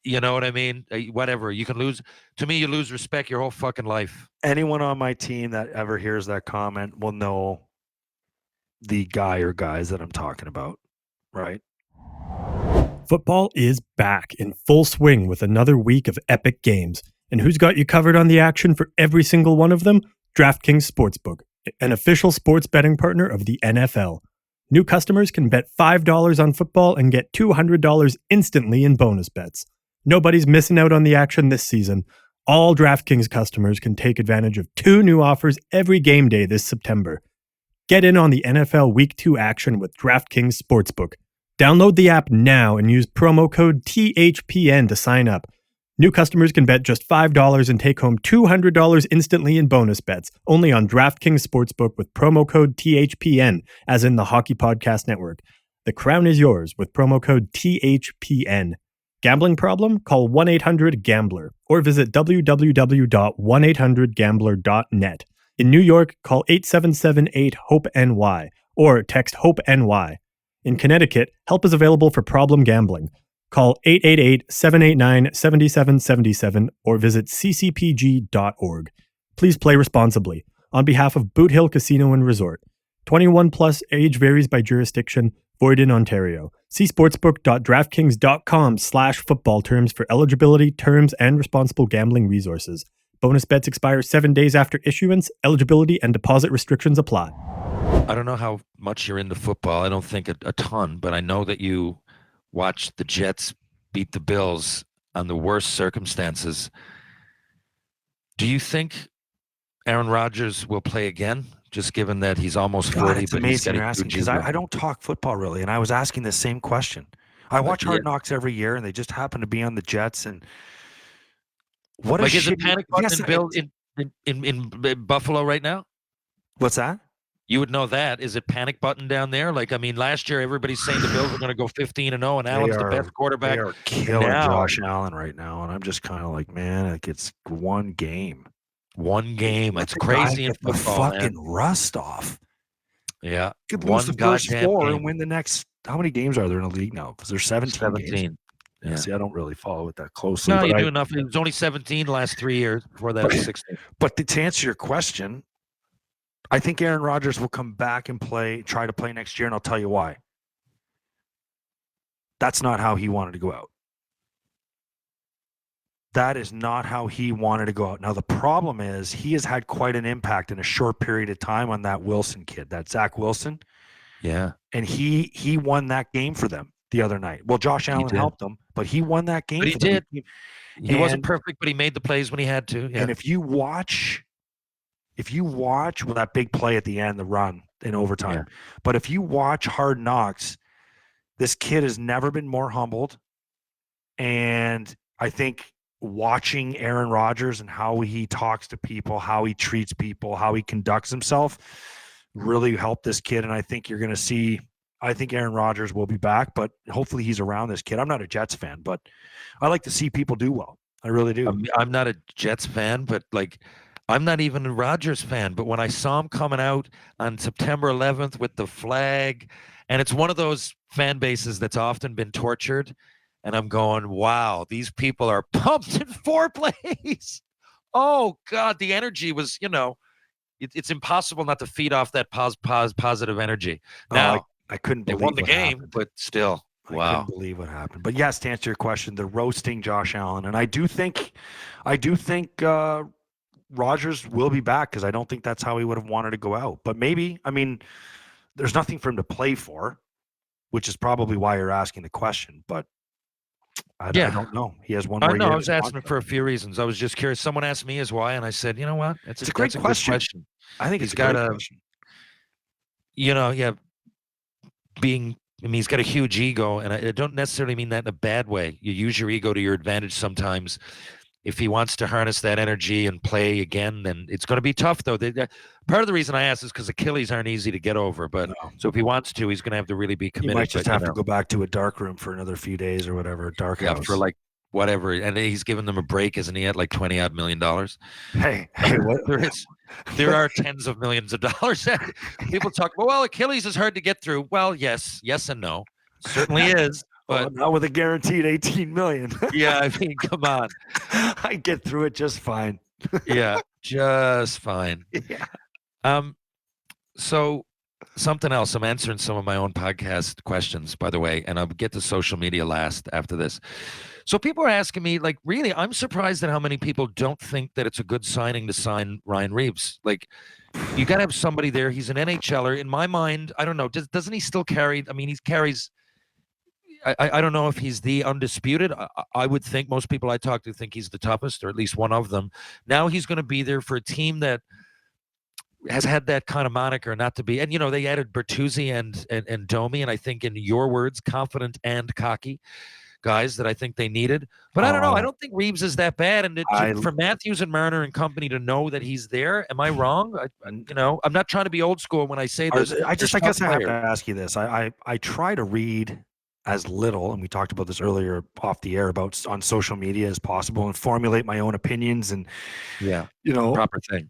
you know what I mean? Whatever. You can lose. To me, you lose respect your whole fucking life. Anyone on my team that ever hears that comment will know the guy or guys that I'm talking about, right? Football is back in full swing with another week of epic games. And who's got you covered on the action for every single one of them? DraftKings Sportsbook, an official sports betting partner of the NFL. New customers can bet $5 on football and get $200 instantly in bonus bets. Nobody's missing out on the action this season. All DraftKings customers can take advantage of 2 new offers every game day this September. Get in on the NFL Week 2 action with DraftKings Sportsbook. Download the app now and use promo code THPN to sign up. New customers can bet just $5 and take home $200 instantly in bonus bets, only on DraftKings Sportsbook with promo code THPN, as in the Hockey Podcast Network. The crown is yours with promo code THPN. Gambling problem? Call 1-800-GAMBLER or visit www.1800gambler.net. In New York, call 877-8-HOPE-NY or text HOPE-NY. In Connecticut, help is available for problem gambling. Call 888-789-7777 or visit ccpg.org. Please play responsibly. On behalf of Boot Hill Casino and Resort. 21 plus, age varies by jurisdiction, void in Ontario. See sportsbook.draftkings.com/football terms for eligibility, terms, and responsible gambling resources. Bonus bets expire 7 days after issuance. Eligibility and deposit restrictions apply. I don't know how much you're into football. I don't think a ton, but I know that you watched the Jets beat the Bills on the worst circumstances. Do you think Aaron Rodgers will play again, just given that he's almost 40? It's but amazing you're asking, because I don't talk football really, and I was asking the same question. I watch Hard Knocks every year, and they just happen to be on the Jets. And what like, a is it panic button Bill in Buffalo right now? What's that? You would know that. Is it panic button down there? Like, I mean, last year everybody's saying the Bills are going to go 15-0, and Allen's the best quarterback. They are killing Josh Allen right now, and I'm just kind of like, man, like, it's one game. One game. It's crazy in football, the fucking rust off. Yeah. You could lose the first 4 and win the next. How many games are there in the league now? Because there's 17 games. Yeah. See, I don't really follow it that closely. No, you do enough. It was only 17 the last 3 years. Before that, it was 16. But to answer your question, I think Aaron Rodgers will come back and try to play next year, and I'll tell you why. That's not how he wanted to go out. That is not how he wanted to go out. Now, the problem is he has had quite an impact in a short period of time on that Wilson kid, that Zach Wilson. Yeah. And he won that game for them the other night. Well, Josh Allen helped them, but he won that game. But he did. He wasn't perfect, but he made the plays when he had to. Yeah. And if you watch that big play at the end, the run in overtime, but if you watch Hard Knocks, this kid has never been more humbled. And I think watching Aaron Rodgers and how he talks to people, how he treats people, how he conducts himself really helped this kid. And I think you're going to see, I think Aaron Rodgers will be back, but hopefully he's around this kid. I'm not a Jets fan, but I like to see people do well. I really do. I'm not a Jets fan, but like, I'm not even a Rodgers fan. But when I saw him coming out on September 11th with the flag, and it's one of those fan bases that's often been tortured, and I'm going, wow, these people are pumped in 4 plays. Oh, God, the energy was, it's impossible not to feed off that positive energy. Now, I couldn't believe they won the game, but still, wow. I couldn't believe what happened. But yes, to answer your question, they're roasting Josh Allen. And I do think Rodgers will be back, because I don't think that's how he would have wanted to go out. But maybe, I mean, there's nothing for him to play for, which is probably why you're asking the question. But I don't know. He has one more year. I was asking for a few reasons. I was just curious. Someone asked me as why, and I said, you know what? It's a great question. I think he's got a question. He's got a huge ego, and I don't necessarily mean that in a bad way. You use your ego to your advantage sometimes. If he wants to harness that energy and play again, then it's going to be tough, though. Part of the reason I asked is because Achilles aren't easy to get over. But so if he wants to, he's going to have to really be committed. He might just have to go back to a dark room for another few days or whatever, dark house. For like whatever. And he's giving them a break, isn't he, at like $20-odd million? Hey, what? There are tens of millions of dollars. People talk about, well, Achilles is hard to get through. Well, yes and no. Certainly is. But not with a guaranteed $18 million. Yeah, I mean, come on. I get through it just fine. Yeah, just fine. Yeah. So something else. I'm answering some of my own podcast questions, by the way, and I'll get to social media last after this. So people are asking me, like, really, I'm surprised at how many people don't think that it's a good signing to sign Ryan Reeves. Like, you got to have somebody there. He's an NHLer. In my mind, I don't know. Doesn't he still carry? I mean, he carries. I don't know if he's the undisputed. I would think most people I talk to think he's the toughest, or at least one of them. Now he's going to be there for a team that has had that kind of moniker, not to be, and they added Bertuzzi and Domi, and I think in your words, confident and cocky guys that I think they needed. But I don't know. I don't think Reeves is that bad. And for Matthews and Marner and company to know that he's there, am I wrong? I'm not trying to be old school when I say this. I guess I have to ask you this. I try to read as little, and we talked about this earlier off the air, about on social media as possible, and formulate my own opinions, and proper thing.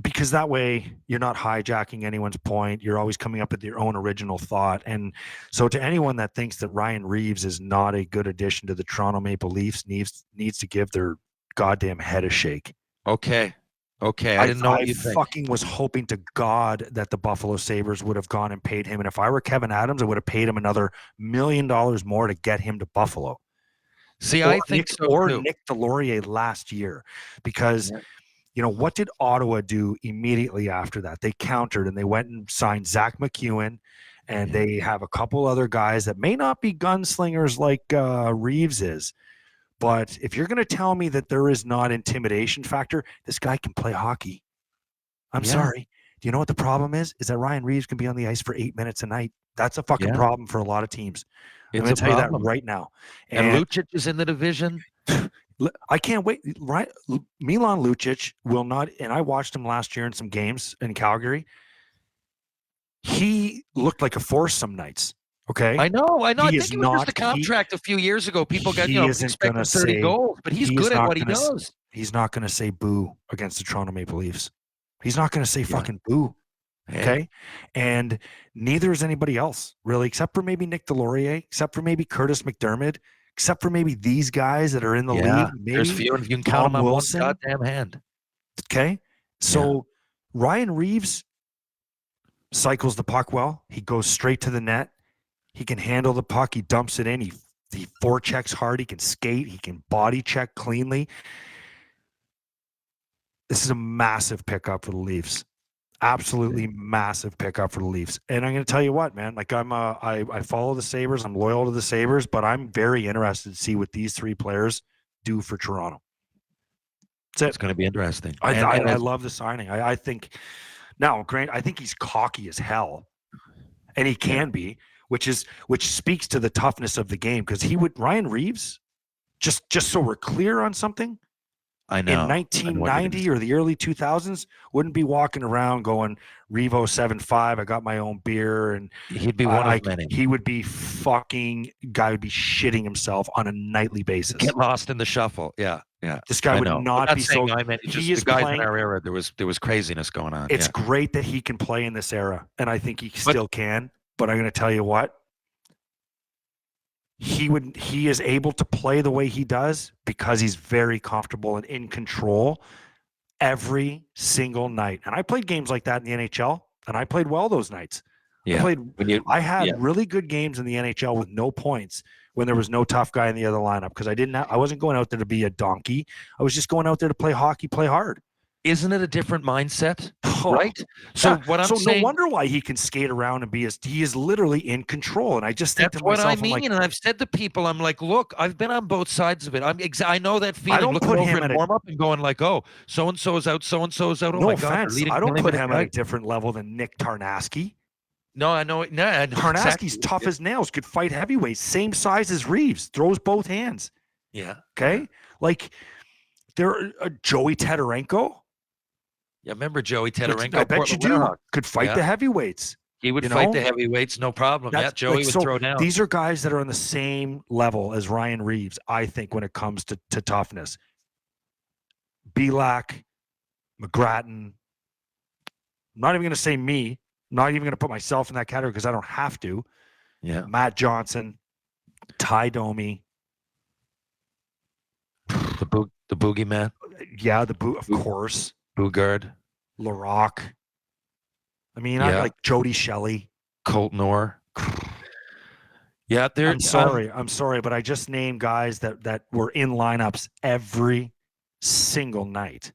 Because that way you're not hijacking anyone's point. You're always coming up with your own original thought. And so to anyone that thinks that Ryan Reeves is not a good addition to the Toronto Maple Leafs needs to give their goddamn head a shake. Okay. I didn't know what you think. I fucking was hoping to God that the Buffalo Sabres would have gone and paid him. And if I were Kevin Adams, I would have paid him another $1 million more to get him to Buffalo. See, I think so too. Or Nick Delorier last year, because what did Ottawa do immediately after that? They countered and they went and signed Zach McEwen, and they have a couple other guys that may not be gunslingers like Reeves is. But if you're going to tell me that there is not intimidation factor, this guy can play hockey. I'm sorry. Do you know what the problem is? Is that Ryan Reeves can be on the ice for 8 minutes a night. That's a fucking problem for a lot of teams. I'm going to tell you that right now. And Lucic is in the division. I can't wait. Right, Milan Lucic will not, and I watched him last year in some games in Calgary. He looked like a force some nights. Okay, I know. I think it was just a contract a few years ago. People got expecting 30 goals, but he's good at what he does. He's not going to say boo against the Toronto Maple Leafs. He's not going to say fucking boo. Okay, and neither is anybody else really, except for maybe Nick Delorier, except for maybe Curtis McDermott. Except for maybe these guys that are in the league. Maybe there's few, and you can count them on one goddamn hand. Okay. So Ryan Reeves cycles the puck well. He goes straight to the net. He can handle the puck. He dumps it in. He forechecks hard. He can skate. He can body check cleanly. This is a massive pickup for the Leafs. Absolutely massive pickup for the Leafs. And I'm going to tell you what, man, like I follow the Sabres. I'm loyal to the Sabres, but I'm very interested to see what these three players do for Toronto. It's going to be interesting. I love the signing. I think now, Grant, I think he's cocky as hell, and he can be, which speaks to the toughness of the game, because Ryan Reeves, just so we're clear on something, I know. In 1990 or the early 2000s, wouldn't be walking around going Revo 7.5. I got my own beer, and he'd be one of many. He would be guy would be shitting himself on a nightly basis. Get lost in the shuffle. Yeah. This guy would not be so. He is the guys in our era. There was craziness going on. It's great that he can play in this era, and I think he still can. But I'm going to tell you what. He is able to play the way he does because he's very comfortable and in control every single night. And I played games like that in the NHL, and I played well those nights. Yeah. I had really good games in the NHL with no points when there was no tough guy in the other lineup, because I wasn't going out there to be a donkey. I was just going out there to play hockey, play hard. Isn't it a different mindset? Right? So what I'm saying, no wonder why he can skate around and he is literally in control. And I just think that's what I mean. And I've said to people, I'm like, look, I've been on both sides of it. I know that feeling. I don't looking put over him and warm up and going like, oh, so and so is out, so and so is out. Oh no my offense. God, I don't put him at a different level than Nick Tarnasky. No, I know. No, Tarnasky's tough as nails. Could fight heavyweights. Same size as Reeves. Throws both hands. Yeah. Okay. Like Joey Tedarenko. Yeah, remember Joey Tedarenko? I bet you do. Could fight the heavyweights. He would fight the heavyweights, no problem. Joey would throw down. These are guys that are on the same level as Ryan Reeves, I think, when it comes to toughness. Belak, McGrattan. I'm not even going to say me. I'm not even going to put myself in that category because I don't have to. Yeah. Matt Johnson, Ty Domi. The boogeyman. Yeah, of course. Bugard, Larocque. I mean, I like Jody Shelley, Colton Orr. Yeah, I'm sorry, but I just named guys that were in lineups every single night.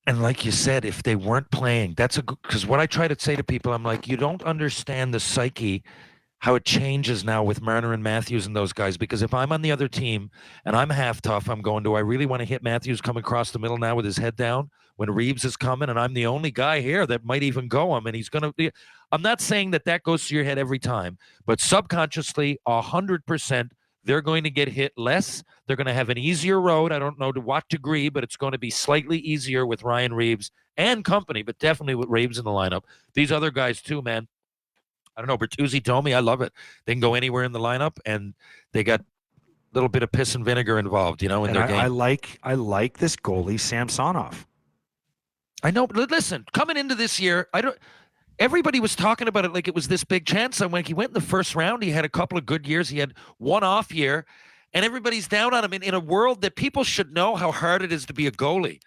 And like you said, if they weren't playing, because what I try to say to people, I'm like, you don't understand the psyche how it changes now with Marner and Matthews and those guys. Because if I'm on the other team and I'm half tough, I'm going, do I really want to hit Matthews coming across the middle now with his head down when Reeves is coming and I'm the only guy here that might even go him and he's going to be. I'm not saying that goes to your head every time, but subconsciously, 100%, they're going to get hit less. They're going to have an easier road. I don't know to what degree, but it's going to be slightly easier with Ryan Reeves and company, but definitely with Reeves in the lineup. These other guys too, man. I don't know. Bertuzzi told me, I love it. They can go anywhere in the lineup, and they got a little bit of piss and vinegar involved, in And their game. I like this goalie, Samsonov. I know. But listen, coming into this year, everybody was talking about it like it was this big chance. And when he went in the first round, he had a couple of good years. He had one off year, and everybody's down on him in a world that people should know how hard it is to be a goalie.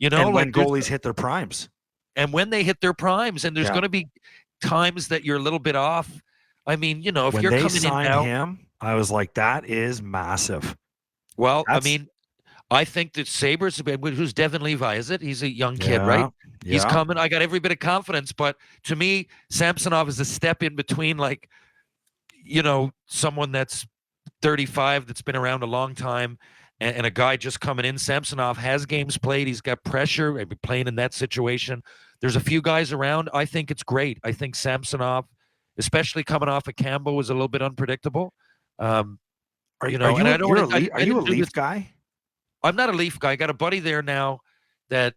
And when goalies hit their primes. And when they hit their primes, and there's Yeah. going to be times that you're a little bit off. I mean, if When you're they coming in signed now, him, I was like, that is massive. well, I That's- mean, I think that Sabre's, who's Devin Levi, is it? He's a young kid, right? He's Yeah. coming. I got every bit of confidence, but to me, Samsonov is a step in between, like, someone that's 35 that's been around a long time and a guy just coming in. Samsonov has games played. He's got pressure. Maybe playing in that situation. There's a few guys around. I think it's great. I think Samsonov, especially coming off of Campbell, was a little bit unpredictable. Are you and I don't wanna- I a didn't do Leaf this- guy? I'm not a Leaf guy. I got a buddy there now that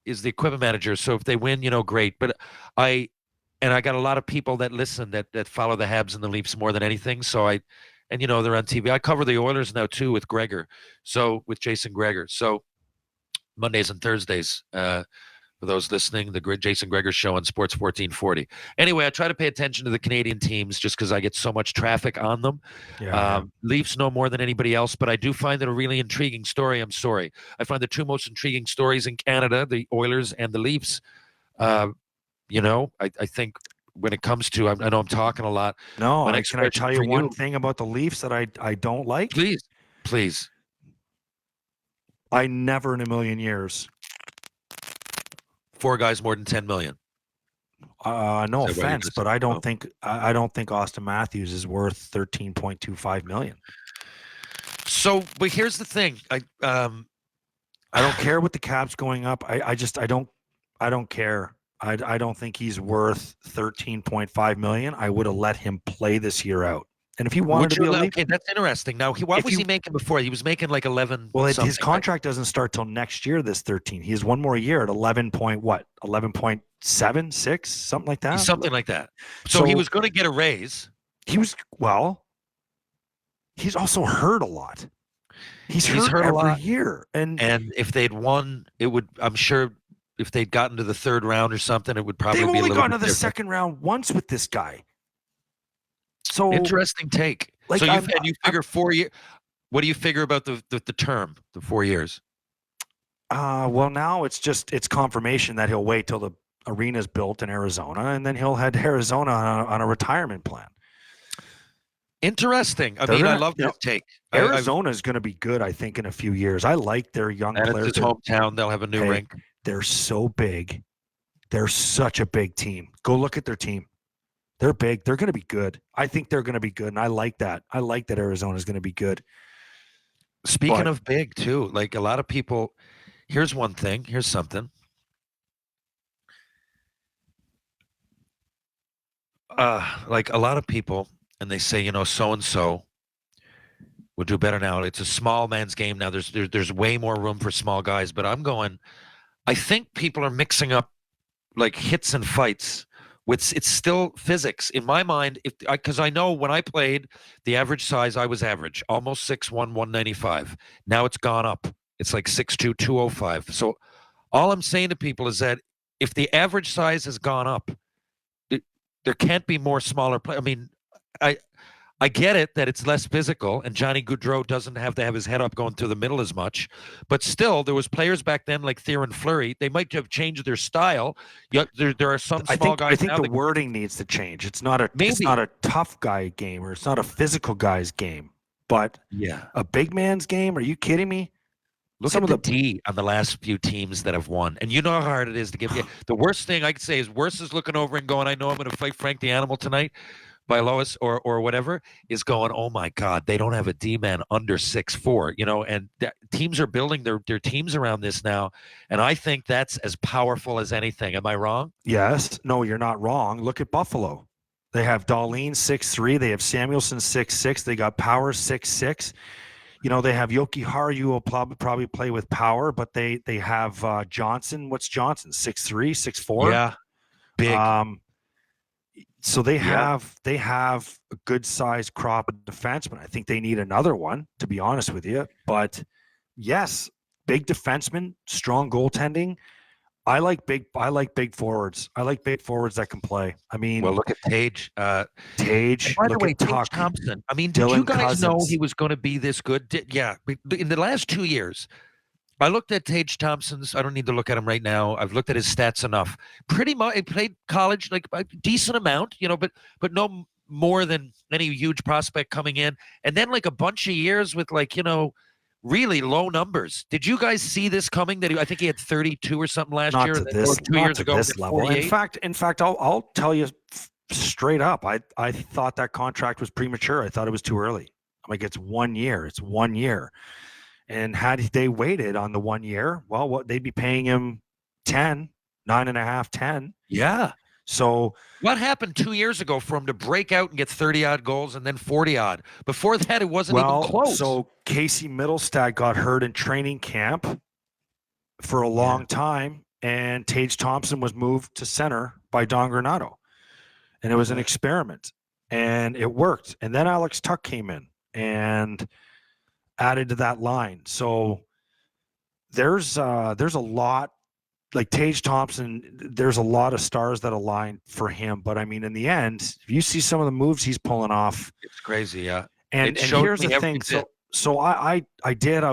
is the equipment manager. So if they win, great. But I got a lot of people that listen that follow the Habs and the Leafs more than anything. So they're on TV. I cover the Oilers now too with Gregor. So with Jason Gregor. So Mondays and Thursdays. For those listening, the Jason Gregor show on Sports 1440. Anyway, I try to pay attention to the Canadian teams just because I get so much traffic on them. Yeah. Leafs know more than anybody else, but I do find it a really intriguing story. I'm sorry. I find the two most intriguing stories in Canada, the Oilers and the Leafs. I think when it comes to, I know I'm talking a lot. No, My next can I tell question you for one you- thing about the Leafs that I don't like? Please. I never in a million years. 4 guys more than 10 million. No Is that what you offense, just but said? I don't think Austin Matthews is worth 13.25 million. So, but here's the thing. I don't care what the cap's going up. I don't care. I don't think he's worth 13.5 million. I would have let him play this year out. And if he wanted to be a Leaf, okay, that's interesting. Now, what was he making before? He was making like 11. well, his something, contract doesn't start till next year. This 13. He has one more year at 11.76, something like that. something like that. So he was going to get a raise. He's also hurt a lot. He's hurt a every lot. year, and if they'd won, it would. I'm sure if they'd gotten to the third round or something, it would probably they've be a only little gotten to bit the different. second round once with this guy. So Interesting take. Like, So you figure 4 years. What do you figure about the term, the 4 years? well, now it's confirmation that he'll wait till the arena's built in Arizona, and then he'll head to Arizona on a retirement plan. Interesting. I They're mean, I gonna- love you know, this take. Arizona is going to be good, I think, in a few years. I like their young And players. it's his hometown. They'll have a new Hey, rink. They're so big. They're such a big team. Go look at their team. They're big. They're going to be good. I think they're going to be good, and I like that. I like that Arizona is going to be good. Speaking But- of big, too, like a lot of people, here's one thing. Here's something. Like a lot of people, and they say, so-and-so would do better now. It's a small man's game now. There's way more room for small guys. But I'm going, I think people are mixing up like hits and fights. It's still physics in my mind. Because I know when I played, the average size I was average, almost 6'1", 195. Now it's gone up. It's like 6'2", 205. So all I'm saying to people is that if the average size has gone up, there can't be more smaller play. I mean, I get it that it's less physical, and Johnny Gaudreau doesn't have to have his head up going through the middle as much. But still, there was players back then like Theoren Fleury. They might have changed their style. There are some small guys. I think now the that, wording needs to change. It's not a tough guy game, or it's not a physical guy's game, but a big man's game. Are you kidding me? Look Some at of the D on the last few teams that have won. And you know how hard it is to give you. The worst thing I could say is Worse is looking over and going, I know I'm going to fight Frank the Animal tonight. by Lois or whatever, is going, oh my God, they don't have a D-man under 6'4", and teams are building their teams around this now. And I think that's as powerful as anything. Am I wrong? Yes. No, you're not wrong. Look at Buffalo. They have Darlene 6'3". They have Samuelson 6'6". They got Power 6'6". They have Yoki Haru will probably play with Power, but they have Johnson. What's Johnson? 6'3", 6'4"? Yeah, big. So they have a good sized crop of defensemen. I think they need another one, to be honest with you. But yes, big defensemen, strong goaltending. I like big forwards. I like big forwards that can play. I mean, well, look at Tage. Tage. By the look way, at Tage Tuck. Thompson. I mean, did Dylan you guys know Cousins. he was going to be this good? Yeah, in the last 2 years, I looked at Tage Thompson's. I don't need to look at him right now. I've looked at his stats enough. Pretty much, he played college like a decent amount, but no more than any huge prospect coming in. And then like a bunch of years with really low numbers. Did you guys see this coming? I think he had 32 or something last year. Or 2 years ago, this level. 48? In fact, I'll tell you straight up. I thought that contract was premature. I thought it was too early. I'm like, it's 1 year. It's 1 year. And had they waited on the 1 year, well, they'd be paying him 10, 9.5, 10. Yeah. So what happened 2 years ago for him to break out and get 30-odd goals and then 40-odd? Before that, it wasn't even close. So Casey Middlestad got hurt in training camp for a long time, and Tage Thompson was moved to center by Don Granato. And it was an experiment, and it worked. And then Alex Tuck came in and added to that line. So there's a lot, like Tage Thompson, there's a lot of stars that align for him. But I mean, in the end, if you see some of the moves he's pulling off, it's crazy. Yeah. And here's the thing. So I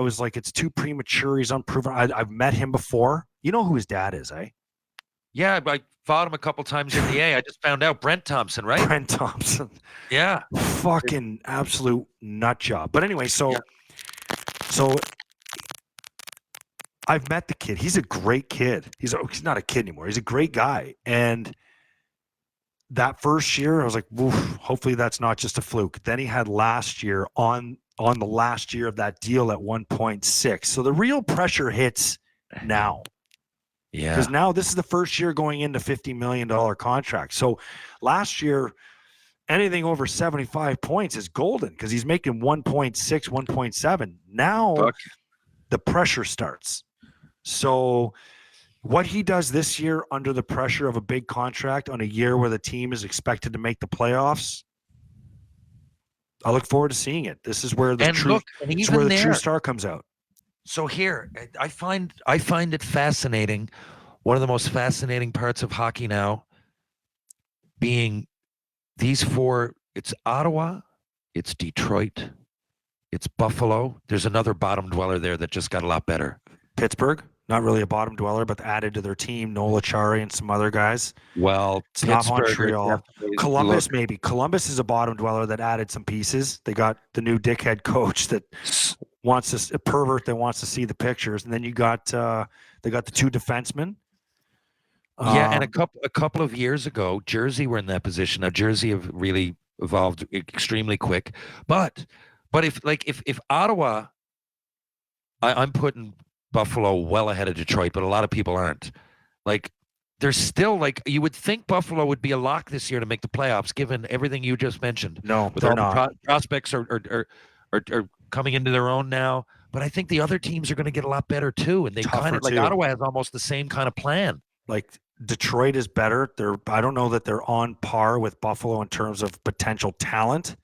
was like, it's too premature. He's unproven. I've met him before. You know who his dad is, eh? Yeah, I fought him a couple times in the A. I just found out. Brent Thompson, right? Brent Thompson. Yeah. Fucking absolute nut job. But anyway, so I've met the kid. He's a great kid. He's not a kid anymore. He's a great guy. And that first year, I was like, woof, hopefully that's not just a fluke. Then he had last year on the last year of that deal at 1.6. So the real pressure hits now. Yeah. Because now this is the first year going into $50 million contract. So last year, anything over 75 points is golden because he's making 1.6, 1.7. Now the pressure starts. So what he does this year under the pressure of a big contract on a year where the team is expected to make the playoffs, I look forward to seeing it. This is where the true star comes out. So here, I find it fascinating. One of the most fascinating parts of hockey now being these four. It's Ottawa, it's Detroit, it's Buffalo. There's another bottom dweller there that just got a lot better. Pittsburgh, not really a bottom dweller, but added to their team, Nola Chari and some other guys. Well, it's not Montreal. Columbus, maybe. Columbus is a bottom dweller that added some pieces. They got the new dickhead coach that wants a pervert that wants to see the pictures. And then you got they got the two defensemen. Yeah, and a couple of years ago, Jersey were in that position. Now Jersey have really evolved extremely quick. But if Ottawa, I'm putting Buffalo well ahead of Detroit, but a lot of people aren't. Like, they're still you would think Buffalo would be a lock this year to make the playoffs, given everything you just mentioned. No, with they're all not. The prospects are coming into their own now. But I think the other teams are going to get a lot better too, and they kind of Ottawa has almost the same kind of plan. Like Detroit is better. I don't know that they're on par with Buffalo in terms of potential talent.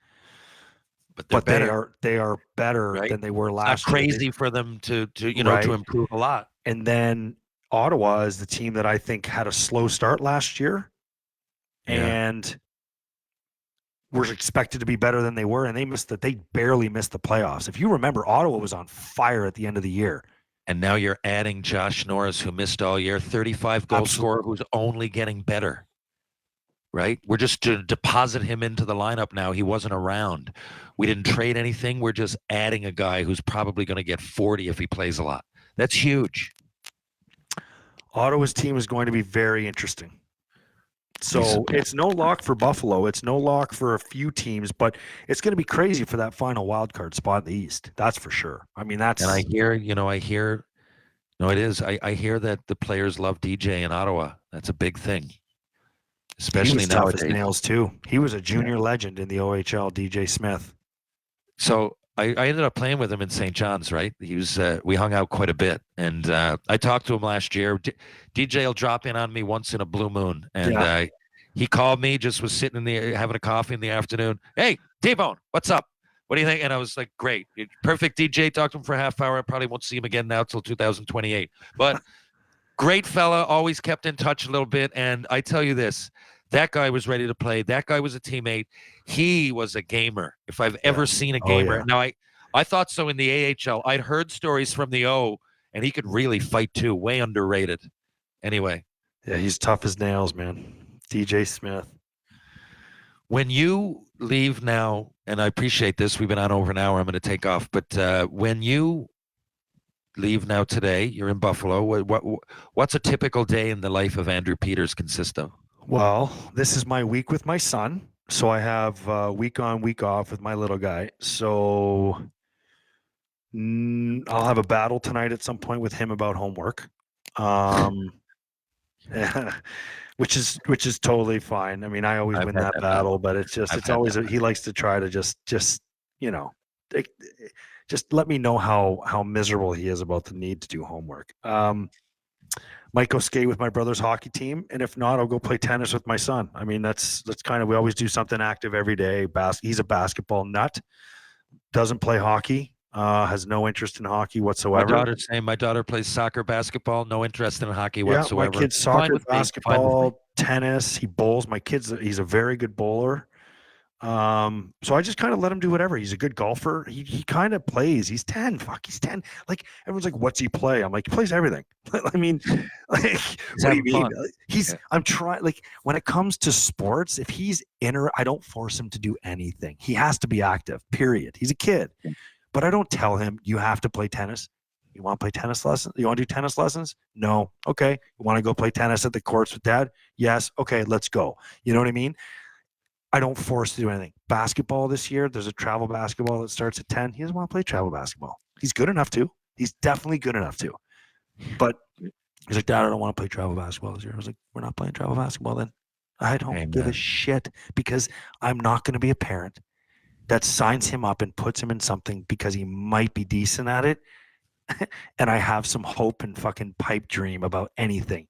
But they are better than they were last year. It's not crazy for them to improve a lot. And then Ottawa is the team that I think had a slow start last year, and were expected to be better than they were, and they barely missed the playoffs. If you remember, Ottawa was on fire at the end of the year. And now you're adding Josh Norris, who missed all year, 35 goal scorer, who's only getting better. Right? We're just to deposit him into the lineup now. He wasn't around. We didn't trade anything. We're just adding a guy who's probably going to get 40 if he plays a lot. That's huge. Ottawa's team is going to be very interesting. So it's no lock for Buffalo. It's no lock for a few teams, but it's going to be crazy for that final wild card spot in the East. That's for sure. I mean, that's And I hear, no, it is. I hear that the players love DJ in Ottawa. That's a big thing, he especially was tough as nowadays. nails too. He was a junior legend in the OHL, DJ Smith. So I ended up playing with him in St. John's, right? He was we hung out quite a bit, and I talked to him last year. DJ will drop in on me once in a blue moon, and he called me. Just was sitting in the having a coffee in the afternoon. Hey, T-Bone, what's up? What do you think? And I was like, great, perfect. DJ, talked to him for a half hour. I probably won't see him again now till 2028, but great fella. Always kept in touch a little bit, and I tell you this. That guy was ready to play. That guy was a teammate. He was a gamer. If I've ever seen a gamer. Now, I thought so in the AHL. I'd heard stories from the O, and he could really fight too. Way underrated. Anyway. Yeah, he's tough as nails, man. DJ Smith. When you leave now, and I appreciate this, we've been on over an hour. I'm going to take off. But when you leave now today, you're in Buffalo. What's a typical day in the life of Andrew Peters consist of? Well, this is my week with my son. So I have week on, week off with my little guy. So I'll have a battle tonight at some point with him about homework, which is totally fine. I mean, I always win that battle, but it's always he likes to try to just just let me know how miserable he is about the need to do homework. Might go skate with my brother's hockey team, and if not, I'll go play tennis with my son. I mean, that's kind of, we always do something active every day. He's a basketball nut, doesn't play hockey, has no interest in hockey whatsoever. My daughter plays soccer, basketball, no interest in hockey whatsoever. My kid's soccer, basketball, tennis. He bowls. He's a very good bowler. So I just kind of let him do whatever. He's a good golfer. He kind of plays. He's 10. Fuck, he's 10. Like, everyone's like, what's he play? I'm like, he plays everything. I mean, like, what do you mean? I'm trying, like, when it comes to sports, if he's I don't force him to do anything. He has to be active, period. He's a kid. But I don't tell him, you have to play tennis. You want to play tennis lessons? You want to do tennis lessons? No. Okay. You want to go play tennis at the courts with dad? Yes. Okay, let's go. You know what I mean? I don't force to do anything. Basketball this year, there's a travel basketball that starts at 10. He doesn't want to play travel basketball. He's good enough to. He's definitely good enough to. But he's like, Dad, I don't want to play travel basketball this year. I was like, we're not playing travel basketball then. I don't give a shit, because I'm not going to be a parent that signs him up and puts him in something because he might be decent at it. And I have some hope and fucking pipe dream about anything.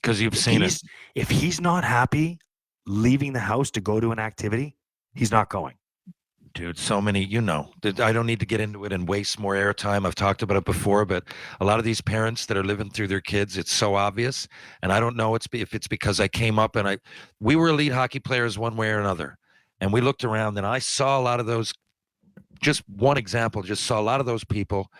Because you've seen it. If he's not happy leaving the house to go to an activity, he's not going. Dude, so many, I don't need to get into it and waste more airtime. I've talked about it before, but a lot of these parents that are living through their kids, it's so obvious. And I don't know if it's because I came up and we were elite hockey players one way or another. And we looked around and I saw a lot of those, just one example, just saw a lot of those people,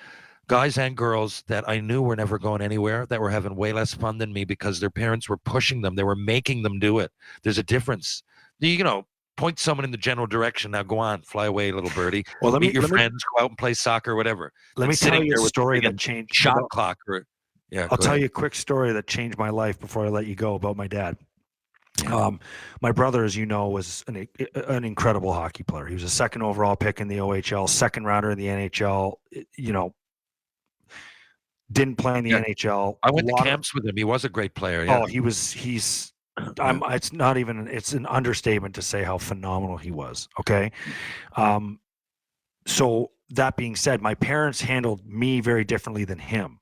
guys and girls that I knew were never going anywhere, that were having way less fun than me because their parents were pushing them. They were making them do it. There's a difference. Point someone in the general direction. Now go on, fly away, little birdie. Well, meet your friends, go out and play soccer, whatever. Let me tell you a story that changed shot clock. I'll tell you a quick story that changed my life before I let you go about my dad. Yeah. My brother, as you know, was an incredible hockey player. He was a second overall pick in the OHL, second rounder in the NHL. Didn't play in the NHL. I went to camps with him. He was a great player. Yeah. Oh, he's it's an understatement to say how phenomenal he was. Okay. So that being said, my parents handled me very differently than him.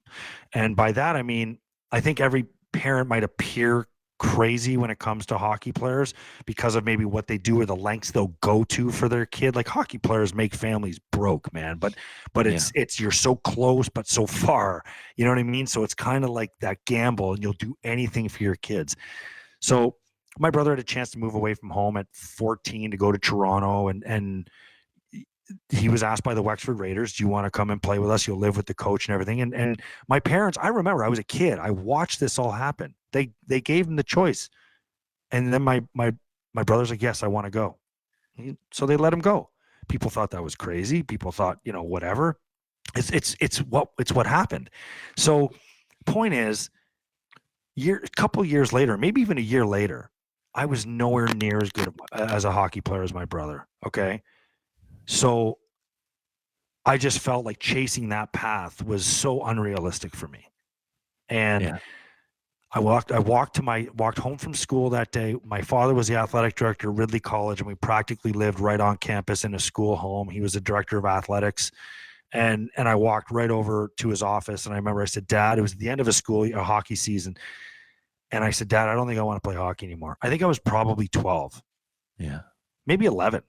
And by that, I mean, I think every parent might appear crazy when it comes to hockey players because of maybe what they do or the lengths they'll go to for their kid. Like, hockey players make families broke, man. But it's you're so close but so far. You know what I mean? So it's kind of like that gamble, and you'll do anything for your kids. So my brother had a chance to move away from home at 14 to go to Toronto, and he was asked by the Wexford Raiders, do you want to come and play with us? You'll live with the coach and everything. And my parents, I remember I was a kid. I watched this all happen. They gave him the choice. And then my brother's like, yes, I want to go. So they let him go. People thought that was crazy. People thought, whatever. It's what happened. So point is, a couple years later, maybe even a year later, I was nowhere near as good as a hockey player as my brother. Okay. So I just felt like chasing that path was so unrealistic for me. And Yeah. I walked home from school that day. My father was the athletic director at Ridley College, and we practically lived right on campus in a school home. He was the director of athletics. And I walked right over to his office, and I remember I said, Dad, it was the end of a hockey season. And I said, Dad, I don't think I want to play hockey anymore. I think I was probably 12. Yeah. Maybe 11.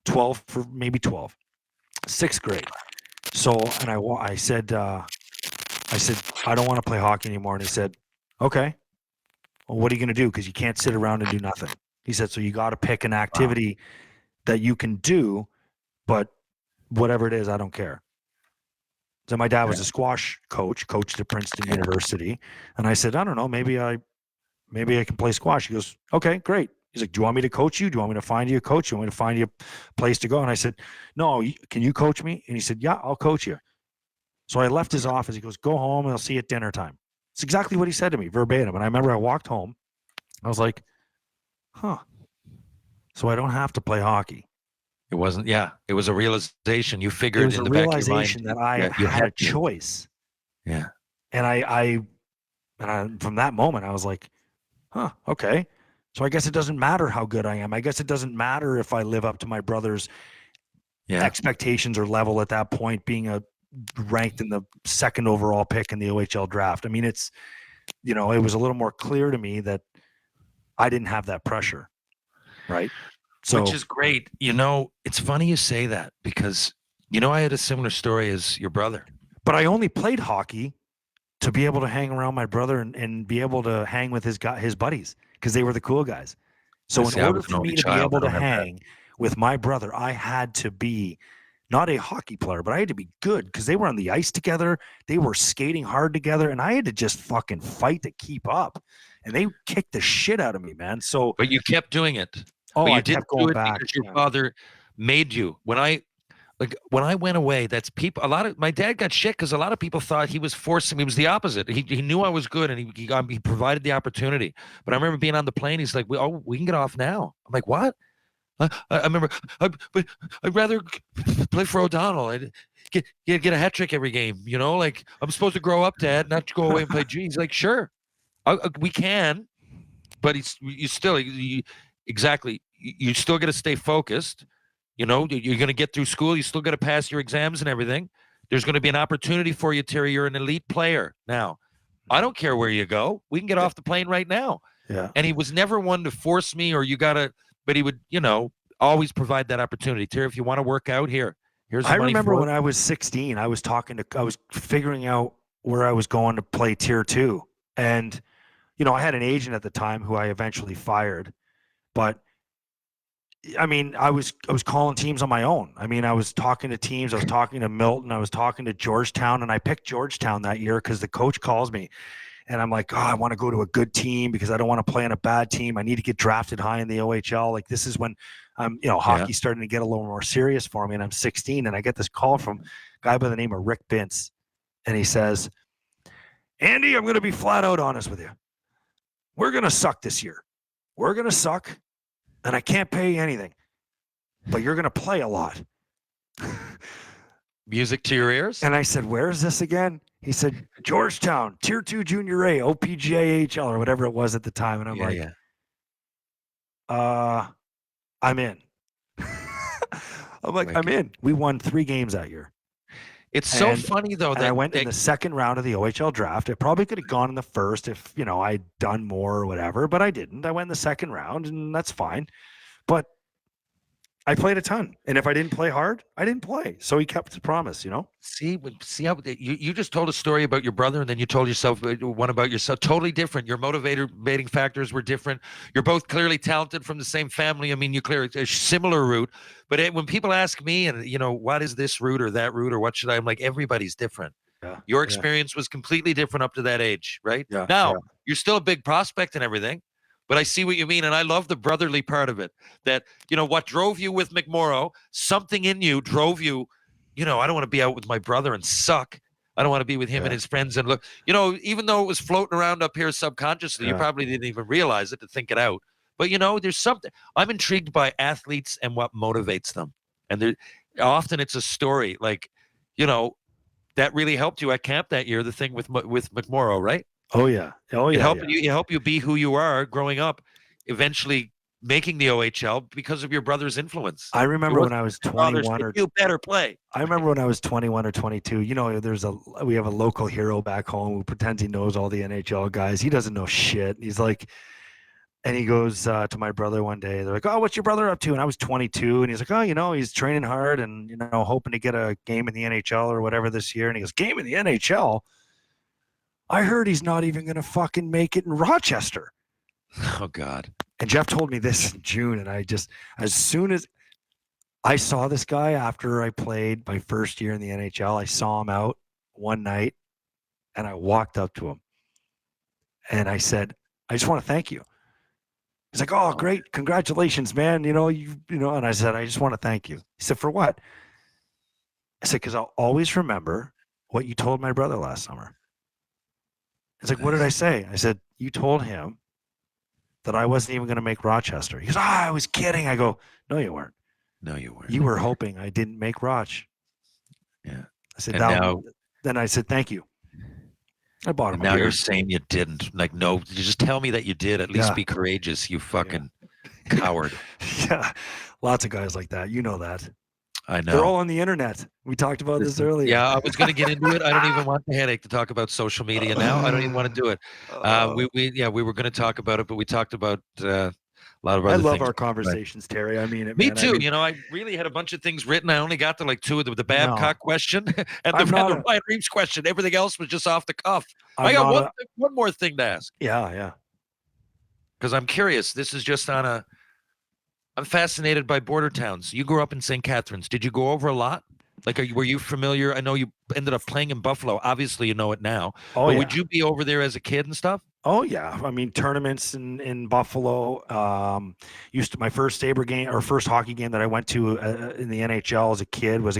12 for maybe 12. 6th grade. So, and I said, I don't want to play hockey anymore. And he said, okay, well, what are you going to do? Because you can't sit around and do nothing. He said, so you got to pick an activity that you can do, but whatever it is, I don't care. So my dad was a squash coach, coached at Princeton University. And I said, I don't know, maybe I can play squash. He goes, okay, great. He's like, do you want me to coach you? Do you want me to find you a coach? Do you want me to find you a place to go? And I said, no, can you coach me? And he said, yeah, I'll coach you. So I left his office. He goes, go home and I'll see you at dinner time. It's exactly what he said to me, verbatim. And I remember I walked home. I was like, huh. So I don't have to play hockey. It wasn't, it was a realization. You figured It was in a the back of your mind realization that I you had a to. choice. Yeah. And I from that moment, I was like, huh, okay. So I guess it doesn't matter how good I am. I guess it doesn't matter if I live up to my brother's expectations or level at that point, being ranked in the 2nd overall pick in the OHL draft. I mean, it's, it was a little more clear to me that I didn't have that pressure, right? So, which is great. It's funny you say that because, I had a similar story as your brother. But I only played hockey to be able to hang around my brother and be able to hang with his buddies because they were the cool guys. So in order for me to be able to hang with my brother, I had to be not a hockey player, but I had to be good because they were on the ice together. They were skating hard together, and I had to just fucking fight to keep up. And they kicked the shit out of me, man. So, but you kept doing it. Oh, but you I didn't kept going do it back because your father made you. When I went away, that's people. My dad got shit because a lot of people thought he was forcing me. He was the opposite. He knew I was good and he provided the opportunity. But I remember being on the plane. He's like, we can get off now. I'm like, what? I remember, but I'd rather play for O'Donnell. I'd get a hat trick every game. Like I'm supposed to grow up, Dad, not to go away and play G. He's like, sure, we can, but you still exactly. You still got to stay focused. You're going to get through school. You still got to pass your exams and everything. There's going to be an opportunity for you, Terry. You're an elite player now. I don't care where you go. We can get off the plane right now. Yeah. And he was never one to force me or you got to. But he would, always provide that opportunity. Terry, if you want to work out, here's the money. I remember when I was 16, I was figuring out where I was going to play tier 2. And, I had an agent at the time who I eventually fired. But, I mean, I was calling teams on my own. I mean, I was talking to teams. I was talking to Milton. I was talking to Georgetown. And I picked Georgetown that year because the coach calls me. And I'm like, I want to go to a good team because I don't want to play on a bad team. I need to get drafted high in the OHL. Like this is when hockey's starting to get a little more serious for me. And I'm 16 and I get this call from a guy by the name of Rick Bintz. And he says, Andy, I'm going to be flat out honest with you. We're going to suck this year. We're going to suck. And I can't pay you anything, but you're going to play a lot. Music to your ears. And I said, where is this again? He said, Georgetown, Tier 2 Junior A, OPGAHL, or whatever it was at the time. And I'm I'm in. I'm like, I'm in. We won 3 games that year. It's so funny, though. That I went in the 2nd round of the OHL draft. It probably could have gone in the 1st if, I'd done more or whatever, but I didn't. I went in the 2nd round, and that's fine. But I played a ton, and if I didn't play hard, I didn't play. So he kept his promise, See how you just told a story about your brother, and then you told yourself one about yourself. Totally different. Your motivating factors were different. You're both clearly talented from the same family. I mean, you clearly a similar route. But when people ask me, and what is this route or that route or what should I'm like, everybody's different. Yeah, your experience was completely different up to that age, right? Yeah. Now you're still a big prospect and everything. But I see what you mean, and I love the brotherly part of it. That, what drove you with McMorrow, something in you drove you, I don't want to be out with my brother and suck. I don't want to be with him and Yeah. his friends. And look, you know, even though it was floating around up here subconsciously, you Yeah. probably didn't even realize it to think it out. But you know, there's something I'm intrigued by athletes and what motivates them. And there often it's a story like, you know, that really helped you at camp that year. The thing with McMorrow, right? Oh yeah. Oh It yeah. helped Yeah. you. It helped you be who you are growing up. Eventually making the OHL because of your brother's influence. I It remember when wasn't I was your father's, 21 or you better play. I remember when I was 21 or 22. You know, we have a local hero back home who pretends he knows all the NHL guys. He doesn't know shit. He's like, and he goes to my brother one day. They're like, "Oh, what's your brother up to?" And I was 22, and he's like, "Oh, you know, he's training hard and you know, hoping to get a game in the NHL or whatever this year." And he goes, "Game in the NHL? I heard he's not even going to fucking make it in Rochester." Oh God. And Jeff told me this in June, and I just, as soon as I saw this guy after I played my first year in the NHL, I saw him out one night, and I walked up to him, and I said, "I just want to thank you." He's like, "Oh, great, congratulations, man! You know, you know." And I said, "I just want to thank you." He said, "For what?" I said, "Because I'll always remember what you told my brother last summer." He's like, "What did I say?" I said, "You told him that I wasn't even going to make Rochester." He goes, "Ah, I was kidding." I go, "No, you weren't. No, you weren't. You were hoping I didn't make Roch." Yeah. I said, And now, then I said, "Thank you." I bought him and a now beer. you're saying you didn't. Like, no, you just tell me that you did. At least Yeah. be courageous, you fucking coward. Yeah, lots of guys like that. You know that. I They're know. all on the internet. We talked about this Listen, earlier. yeah, I was going to get into it. I don't even want the headache to talk about social media now. I don't even want to do it. We were going to talk about it, but we talked about a lot of other I things. love our conversations, Terry. I mean it, Me man. too. I mean, You know, I really had a bunch of things written. I only got to like two of the Babcock No. question and I'm not the a- Ryan Reeves question. Everything else was just off the cuff. I'm I got not one more thing to ask yeah. because I'm curious. This is just on a. I'm fascinated by border towns. You grew up in St. Catharines. Did you go over a lot? Like, were you familiar? I know you ended up playing in Buffalo. Obviously, you know it now. Oh But yeah. would you be over there as a kid and stuff? Oh yeah. I mean, tournaments in Buffalo. My first Sabre game or first hockey game that I went to in the NHL as a kid was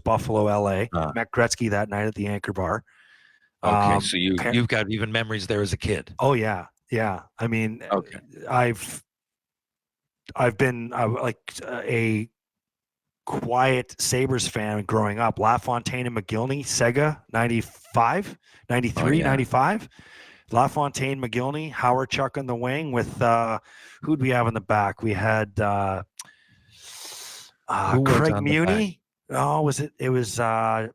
Buffalo, LA. Met Gretzky that night at the Anchor Bar. Okay, so you've got even memories there as a kid. Oh yeah, yeah. I mean, Okay. I've been like a quiet Sabres fan growing up. LaFontaine and McGillney, Sega, 95, 93, yeah. 95. LaFontaine, McGillney, Howard Chuck on the wing with who'd we have in the back? We had Who was Craig on the Muni. Oh, was it? It was Grant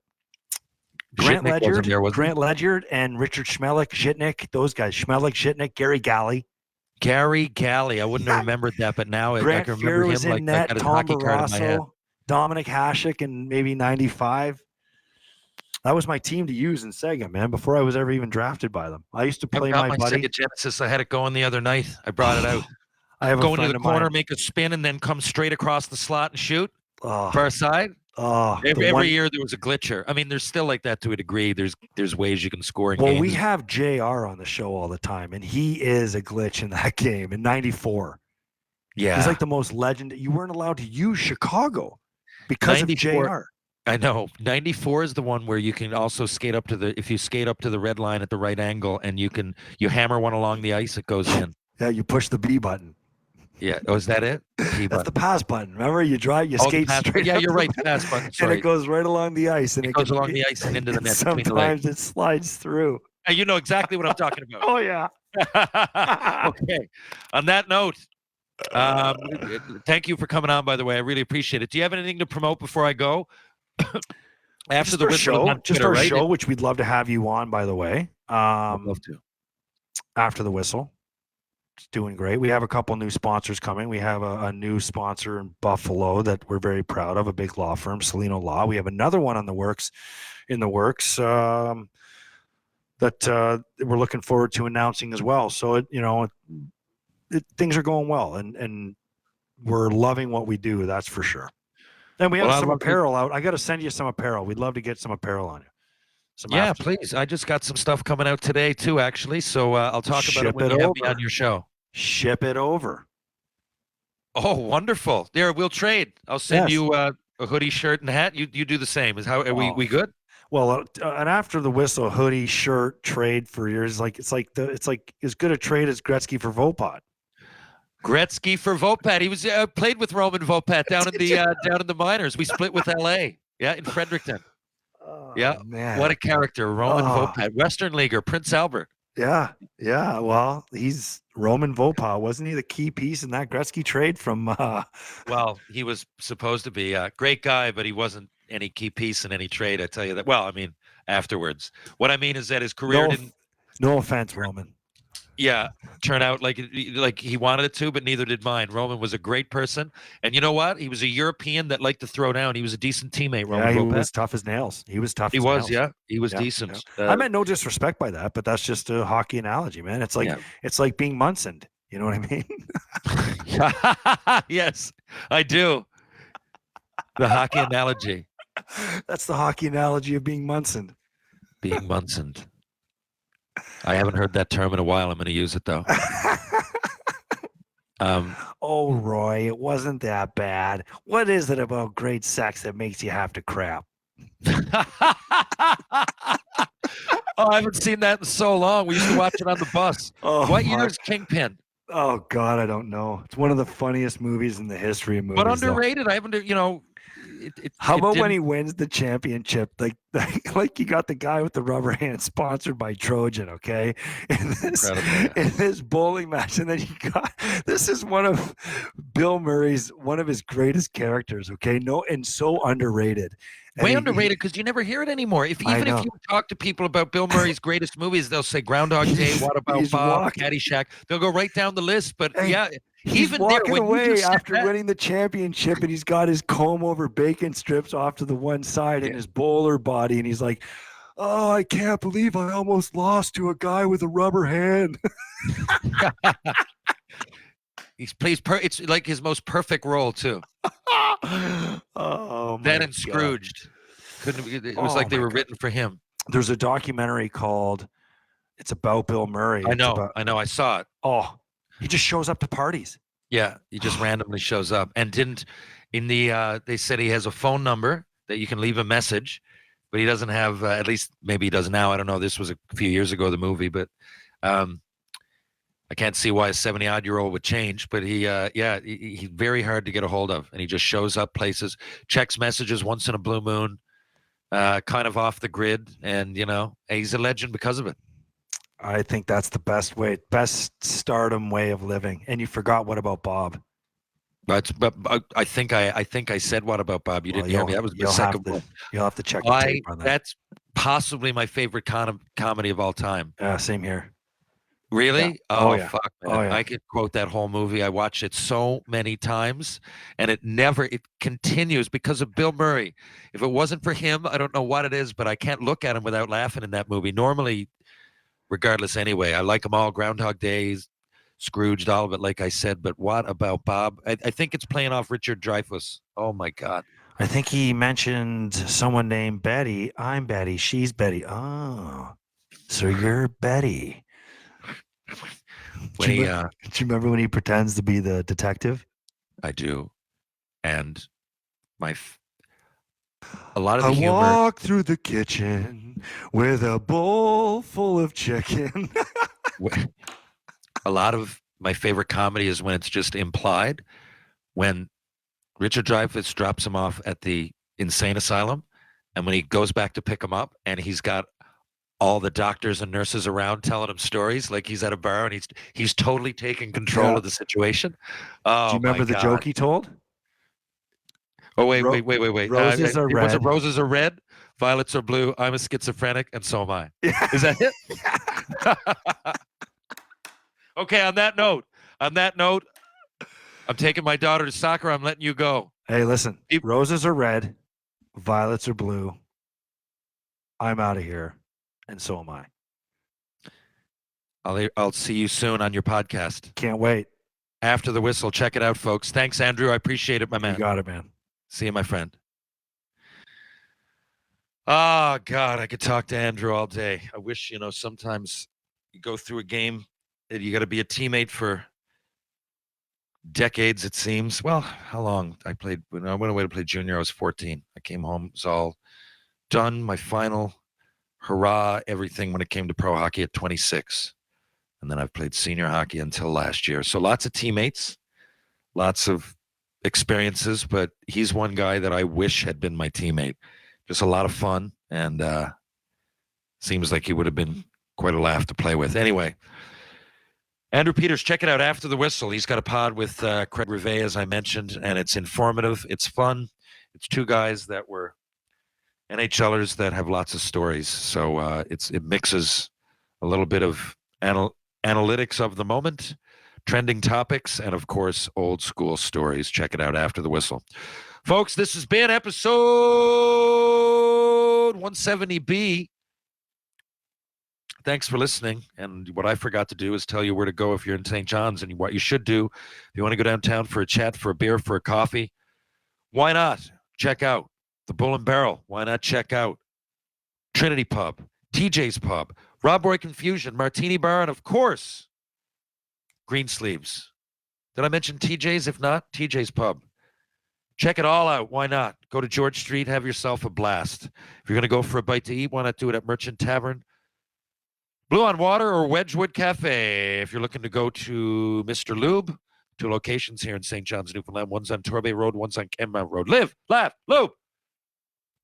Zhitnik wasn't there, was he? Grant Ledyard and Richard Schmelik, Zhitnik, those guys. Schmelik, Zhitnik, Gary Galley. Gary Galley. I wouldn't have remembered that, but now I Grant can remember Fuhr him was in like I net. got his Tom hockey card in my head. Barrasso, Dominic Hasek, and maybe 95. That was my team to use in Sega, man, before I was ever even drafted by them. I used to play I've got my buddy. Sega Genesis. I had it going the other night. I brought it out. I have Go a into friend the of corner, mine. make a spin, and then come straight across the slot and shoot Oh, far side. oh, Every year there was a glitcher. I mean, there's still like that to a degree. There's ways you can score in well, games. we have JR on the show all the time, and he is a glitch in that game in 94. Yeah. He's like the most legend. You weren't allowed to use Chicago because of 94 JR. I know. 94 is the one where you can also skate up to if you skate up to the red line at the right angle and you hammer one along the ice, it goes in. Yeah, you push the B button. Yeah. Oh, is that it? That's the pass button. Remember, you skate straight. Yeah, up you're the right. button, Pass button. Sorry. and it goes right along the ice, and it goes along the ice and into the net. Sometimes it slides through. And you know exactly what I'm talking about. Oh yeah. Okay. On that note, thank you for coming on. By the way, I really appreciate it. Do you have anything to promote before I go? After the show, Twitter, our right? show, which we'd love to have you on. By the way, I'd love to. After the Whistle, it's doing great. We have a couple new sponsors coming. We have a new sponsor in Buffalo that we're very proud of, a big law firm, Salino Law. We have another one in the works that we're looking forward to announcing as well. So things are going well, and we're loving what we do. That's for sure. And we have some apparel out. I got to send you some apparel. We'd love to get some apparel on you. Please. I just got some stuff coming out today too, actually. So I'll talk about it when you have me on your show. Ship it over. Oh, wonderful! There, we'll trade. I'll send you a hoodie, shirt, and hat. You do the same. Are we good? Well, an after the whistle hoodie shirt trade for years, it's like as good a trade as Gretzky for Vopot. Gretzky for Vopat. He was played with Roman Vopat down in the minors. We split with L.A. Yeah, in Fredericton. Oh, Yeah, man, what a character, Roman Vopat, Western Leaguer, Prince Albert. Yeah. Well, he's Roman Vopot, wasn't he the key piece in that Gretzky trade from? Well, he was supposed to be a great guy, but he wasn't any key piece in any trade. I tell you that. Well, I mean, afterwards. What I mean is that his career didn't. No offense, Roman. Yeah, turn out like he wanted it to, but neither did mine. Roman was a great person, and you know what? He was a European that liked to throw down. He was a decent teammate. Roman he Vopat. was tough as nails. He was tough. He as was, nails. yeah. He was decent. Yeah. I meant no disrespect by that, but that's just a hockey analogy, man. It's like being Munson. You know what I mean? Yes, I do. The hockey analogy. That's the hockey analogy of being Munson. Being Munson. I haven't heard that term in a while. I'm going to use it though. Oh, Roy, it wasn't that bad. What is it about great sex that makes you have to crap? Oh, I haven't seen that in so long. We used to watch it on the bus. What year is Kingpin? Oh God, I don't know. It's one of the funniest movies in the history of movies. But underrated. Though. I haven't, How about when he wins the championship? Like you got the guy with the rubber hand sponsored by Trojan, okay? In this bowling match, and then this is one of Bill Murray's one of his greatest characters, okay? And so underrated. Way underrated because you never hear it anymore. If you talk to people about Bill Murray's greatest movies, they'll say Groundhog Day, What About Bob, Caddyshack. They'll go right down the list. But he's walking away after winning the championship, and he's got his comb over bacon strips off to the one side and his bowler body, and he's like, "Oh, I can't believe I almost lost to a guy with a rubber hand." He's plays it's like his most perfect role too. Oh, that and Scrooged. It was like they were written for him. There's a documentary called it's about Bill Murray. I know. I saw it. Oh, he just shows up to parties. Yeah, he just randomly shows up and didn't in the they said he has a phone number that you can leave a message, but he doesn't have at least maybe he does now. I don't know. This was a few years ago, the movie, but I can't see why a 70-odd-year-old would change, but he's very hard to get a hold of, and he just shows up places, checks messages once in a blue moon, kind of off the grid, and he's a legend because of it. I think that's the best stardom way of living. And you forgot What About Bob? But I think I said What About Bob? You didn't hear me. That was the second one. You'll have to check the tape on that. That's possibly my favorite comedy of all time. Yeah, same here. Really? Yeah. Oh, fuck, man. Oh, yeah. I could quote that whole movie. I watched it so many times, and it continues because of Bill Murray. If it wasn't for him, I don't know what it is, but I can't look at him without laughing in that movie. Normally, regardless anyway, I like them all. Groundhog Days, Scrooged, all of it, like I said. But What About Bob? I think it's playing off Richard Dreyfuss. Oh, my God. I think he mentioned someone named Betty. I'm Betty. She's Betty. Oh, so you're Betty. Do you remember when he pretends to be the detective? I do. And a lot of the humor. I walk through the kitchen with a bowl full of chicken. A lot of my favorite comedy is when it's just implied. When Richard Dreyfuss drops him off at the insane asylum, and when he goes back to pick him up, and he's got all the doctors and nurses around telling him stories like he's at a bar, and he's totally taking control of the situation. Oh, do you remember the joke he told? Oh, wait. Roses are red. Was it roses are red, violets are blue, I'm a schizophrenic, and so am I. Yeah. Is that it? Okay, on that note, I'm taking my daughter to soccer. I'm letting you go. Hey, listen. Roses are red, violets are blue. I'm out of here, and so am I. I'll see you soon on your podcast. Can't wait. After the whistle. Check it out, folks. Thanks, Andrew. I appreciate it, my man. You got it, man. See you, my friend. Oh, God, I could talk to Andrew all day. I wish, sometimes you go through a game and you got to be a teammate for decades, it seems. Well, how long? When I went away to play junior, I was 14. I came home, it was all done my final hurrah everything when it came to pro hockey at 26. And then I've played senior hockey until last year. So lots of teammates, lots of experiences, but he's one guy that I wish had been my teammate. Just a lot of fun, and seems like he would have been quite a laugh to play with. Anyway, Andrew Peters, check it out after the whistle. He's got a pod with Craig Rivet, as I mentioned, and it's informative. It's fun. It's two guys that were NHLers that have lots of stories. So it mixes a little bit of analytics of the moment, trending topics, and of course, old school stories. Check it out after the whistle. Folks, this has been episode 170B. Thanks for listening. And what I forgot to do is tell you where to go if you're in St. John's, and what you should do if you want to go downtown for a chat, for a beer, for a coffee. Why not check out the Bull and Barrel? Why not check out Trinity Pub, TJ's Pub, Rob Roy Confusion, Martini Bar, and of course, Greensleeves. Did I mention TJ's? If not, TJ's Pub. Check it all out. Why not? Go to George Street, have yourself a blast. If you're going to go for a bite to eat, why not do it at Merchant Tavern, Blue on Water, or Wedgwood Cafe? If you're looking to go to Mr. Lube, 2 locations here in St. John's, Newfoundland. One's on Torbay Road, one's on Kenmount Road. Live, laugh, lube.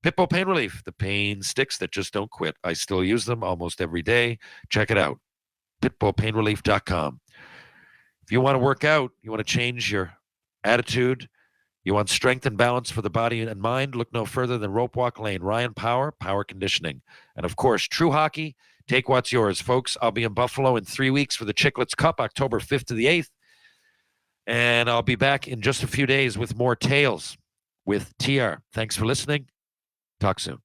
Pitbull Pain Relief, the pain sticks that just don't quit. I still use them almost every day. Check it out. pitbullpainrelief.com. If you want to work out, you want to change your attitude, you want strength and balance for the body and mind, look no further than Rope Walk Lane. Ryan Power, Power Conditioning. And of course, True Hockey, take what's yours. Folks, I'll be in Buffalo in 3 weeks for the Chicklets Cup, October 5th to the 8th. And I'll be back in just a few days with more tales with TR. Thanks for listening. Talk soon.